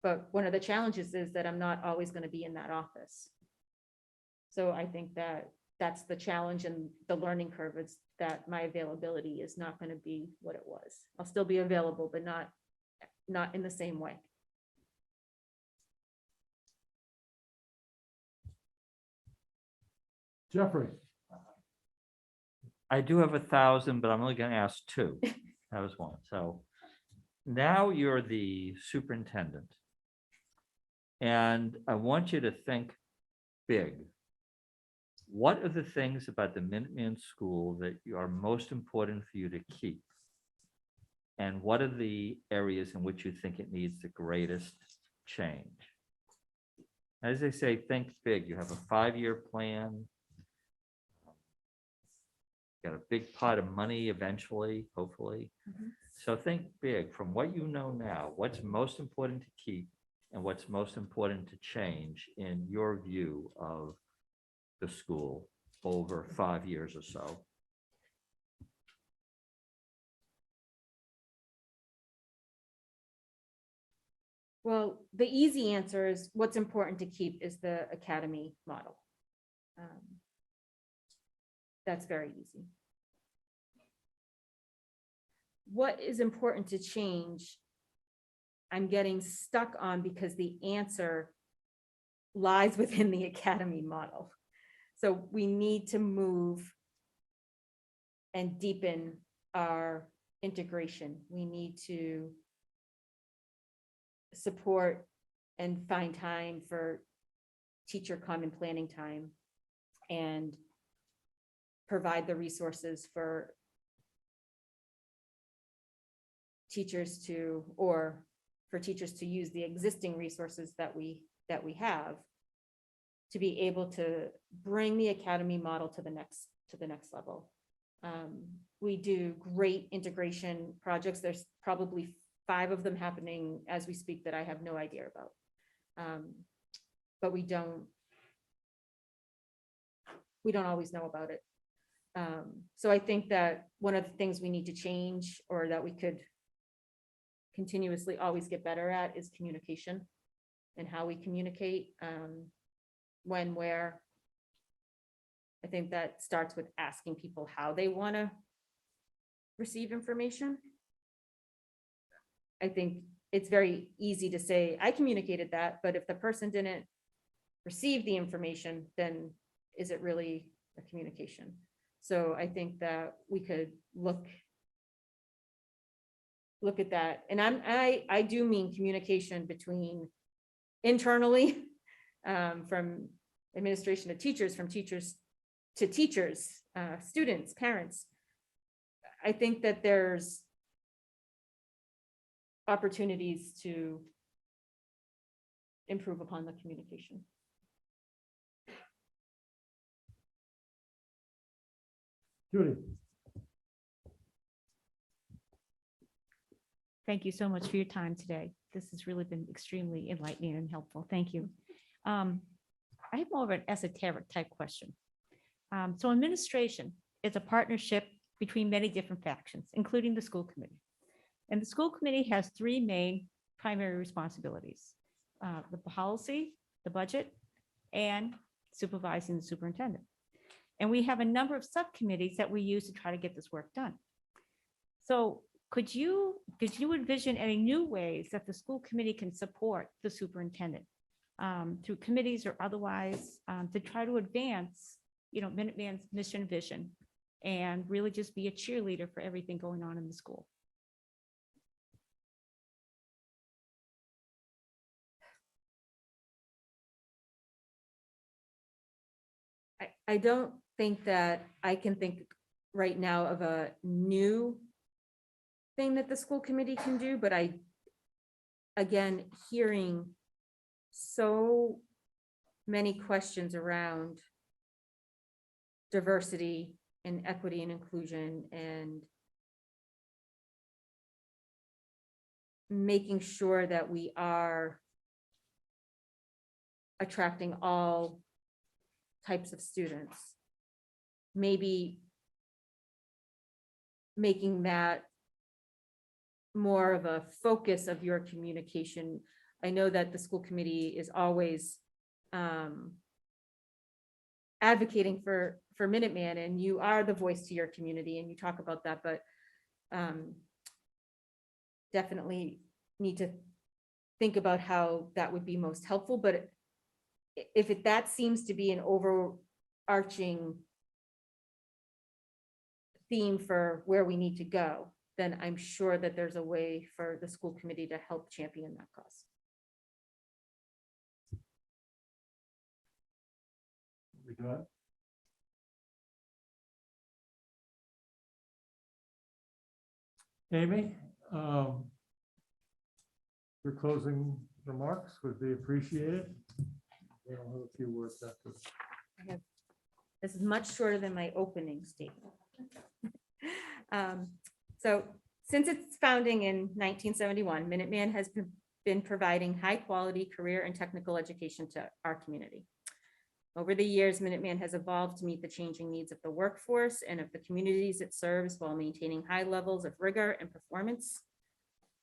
But one of the challenges is that I'm not always going to be in that office. So I think that that's the challenge, and the learning curve is that my availability is not going to be what it was. I'll still be available, but not in the same way. Jeffrey? I do have 1,000, but I'm only going to ask 2. That was one. So now you're the superintendent. And I want you to think big. What are the things about the Minuteman School that are most important for you to keep? And what are the areas in which you think it needs the greatest change? As I say, think big. You have a 5-year plan. Got a big pot of money eventually, hopefully. So think big. From what you know now, what's most important to keep and what's most important to change in your view of the school over 5 years or so? Well, the easy answer is what's important to keep is the academy model. That's very easy. What is important to change, I'm getting stuck on because the answer lies within the academy model. So we need to move and deepen our integration. We need to support and find time for teacher common planning time and provide the resources for teachers to, or for teachers to use the existing resources that we have to be able to bring the academy model to the next level. We do great integration projects. There's probably 5 of them happening as we speak that I have no idea about. But we don't always know about it. So I think that one of the things we need to change, or that we could continuously always get better at, is communication and how we communicate, when, where. I think that starts with asking people how they want to receive information. I think it's very easy to say, I communicated that, but if the person didn't receive the information, then is it really a communication? So I think that we could look at that. And I do mean communication between internally, from administration to teachers, from teachers to teachers, students, parents. I think that there's opportunities to improve upon the communication. Judy? Thank you so much for your time today. This has really been extremely enlightening and helpful. Thank you. I have more of an esoteric type question. So administration is a partnership between many different factions, including the school committee. And the school committee has three main primary responsibilities: the policy, the budget, and supervising the superintendent. And we have a number of subcommittees that we use to try to get this work done. So could you envision any new ways that the school committee can support the superintendent through committees or otherwise to try to advance, Minuteman's mission vision and really just be a cheerleader for everything going on in the school? I don't think that I can think right now of a new thing that the school committee can do, but again, hearing so many questions around diversity and equity and inclusion and making sure that we are attracting all types of students, maybe making that more of a focus of your communication. I know that the school committee is always advocating for Minuteman, and you are the voice to your community, and you talk about that, but definitely need to think about how that would be most helpful. But if that seems to be an overarching theme for where we need to go, then I'm sure that there's a way for the school committee to help champion that cause. We good? Amy, your closing remarks would be appreciated. I'll have a few words after. This is much shorter than my opening statement. So since its founding in 1971, Minuteman has been providing high-quality career and technical education to our community. Over the years, Minuteman has evolved to meet the changing needs of the workforce and of the communities it serves while maintaining high levels of rigor and performance.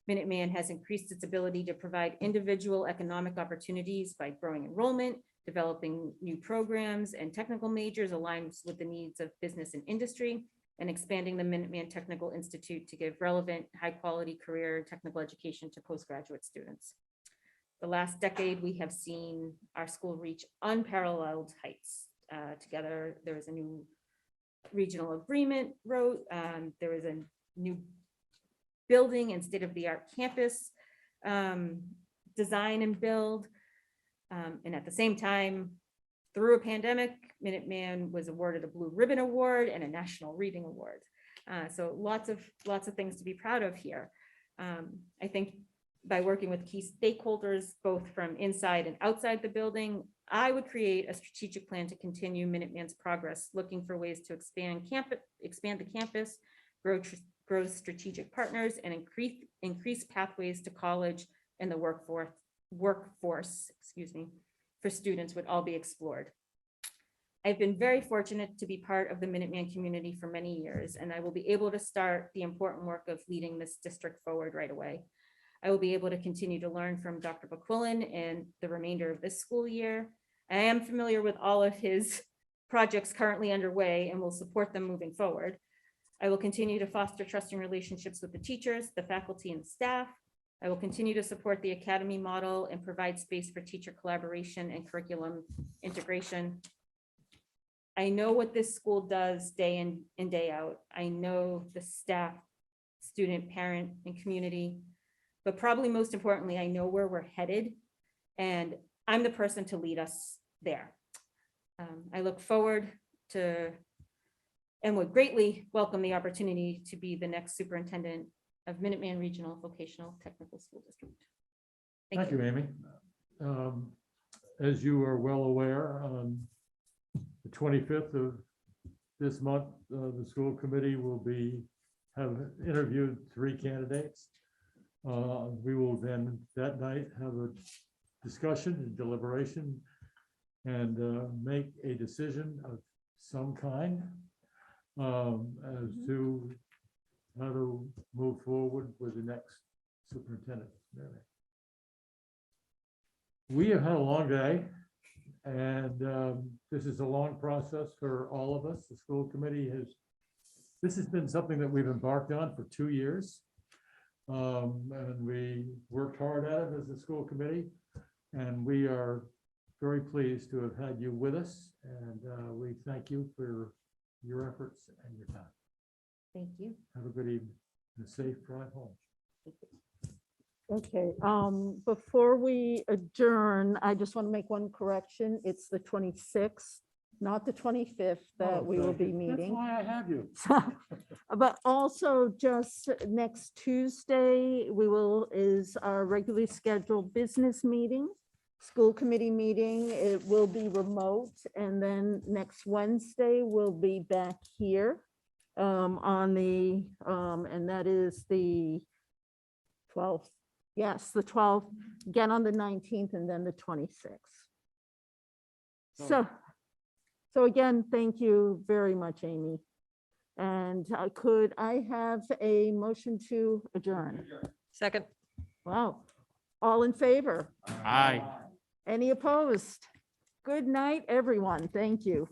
Minuteman has increased its ability to provide individual economic opportunities by growing enrollment, developing new programs and technical majors aligned with the needs of business and industry, and expanding the Minuteman Technical Institute to give relevant, high-quality career and technical education to postgraduate students. The last decade, we have seen our school reach unparalleled heights. Together, there is a new regional agreement wrote. There is a new building and state-of-the-art campus design and build. And at the same time, through a pandemic, Minuteman was awarded a Blue Ribbon Award and a National Reading Award. So lots of things to be proud of here. I think by working with key stakeholders, both from inside and outside the building, I would create a strategic plan to continue Minuteman's progress, looking for ways to expand the campus, grow strategic partners, and increase pathways to college and the workforce, for students would all be explored. I've been very fortunate to be part of the Minuteman community for many years, and I will be able to start the important work of leading this district forward right away. I will be able to continue to learn from Dr. McQuillan and the remainder of this school year. I am familiar with all of his projects currently underway and will support them moving forward. I will continue to foster trusting relationships with the teachers, the faculty, and staff. I will continue to support the academy model and provide space for teacher collaboration and curriculum integration. I know what this school does day in and day out. I know the staff, student, parent, and community. But probably most importantly, I know where we're headed, and I'm the person to lead us there. I look forward to and would greatly welcome the opportunity to be the next superintendent of Minuteman Regional Vocational Technical School District. Thank you, Amy. As you are well aware, on the 25th of this month, the school committee will have interviewed 3 candidates. We will then that night have a discussion and deliberation and make a decision of some kind as to how to move forward with the next superintendent. We have had a long day, and this is a long process for all of us. The school committee this has been something that we've embarked on for 2 years. And we worked hard at it as a school committee, and we are very pleased to have had you with us, and we thank you for your efforts and your time. Thank you. Have a good evening and a safe drive home. Okay, before we adjourn, I just want to make one correction. It's the 26th, not the 25th that we will be meeting. That's why I have you. But also just next Tuesday, is our regularly scheduled business meeting, school committee meeting. It will be remote. And then next Wednesday, we'll be back here and that is the 12th. Yes, the 12th, again on the 19th, and then the 26th. So again, thank you very much, Amy. And could I have a motion to adjourn? Second. Wow. All in favor? Aye. Any opposed? Good night, everyone. Thank you.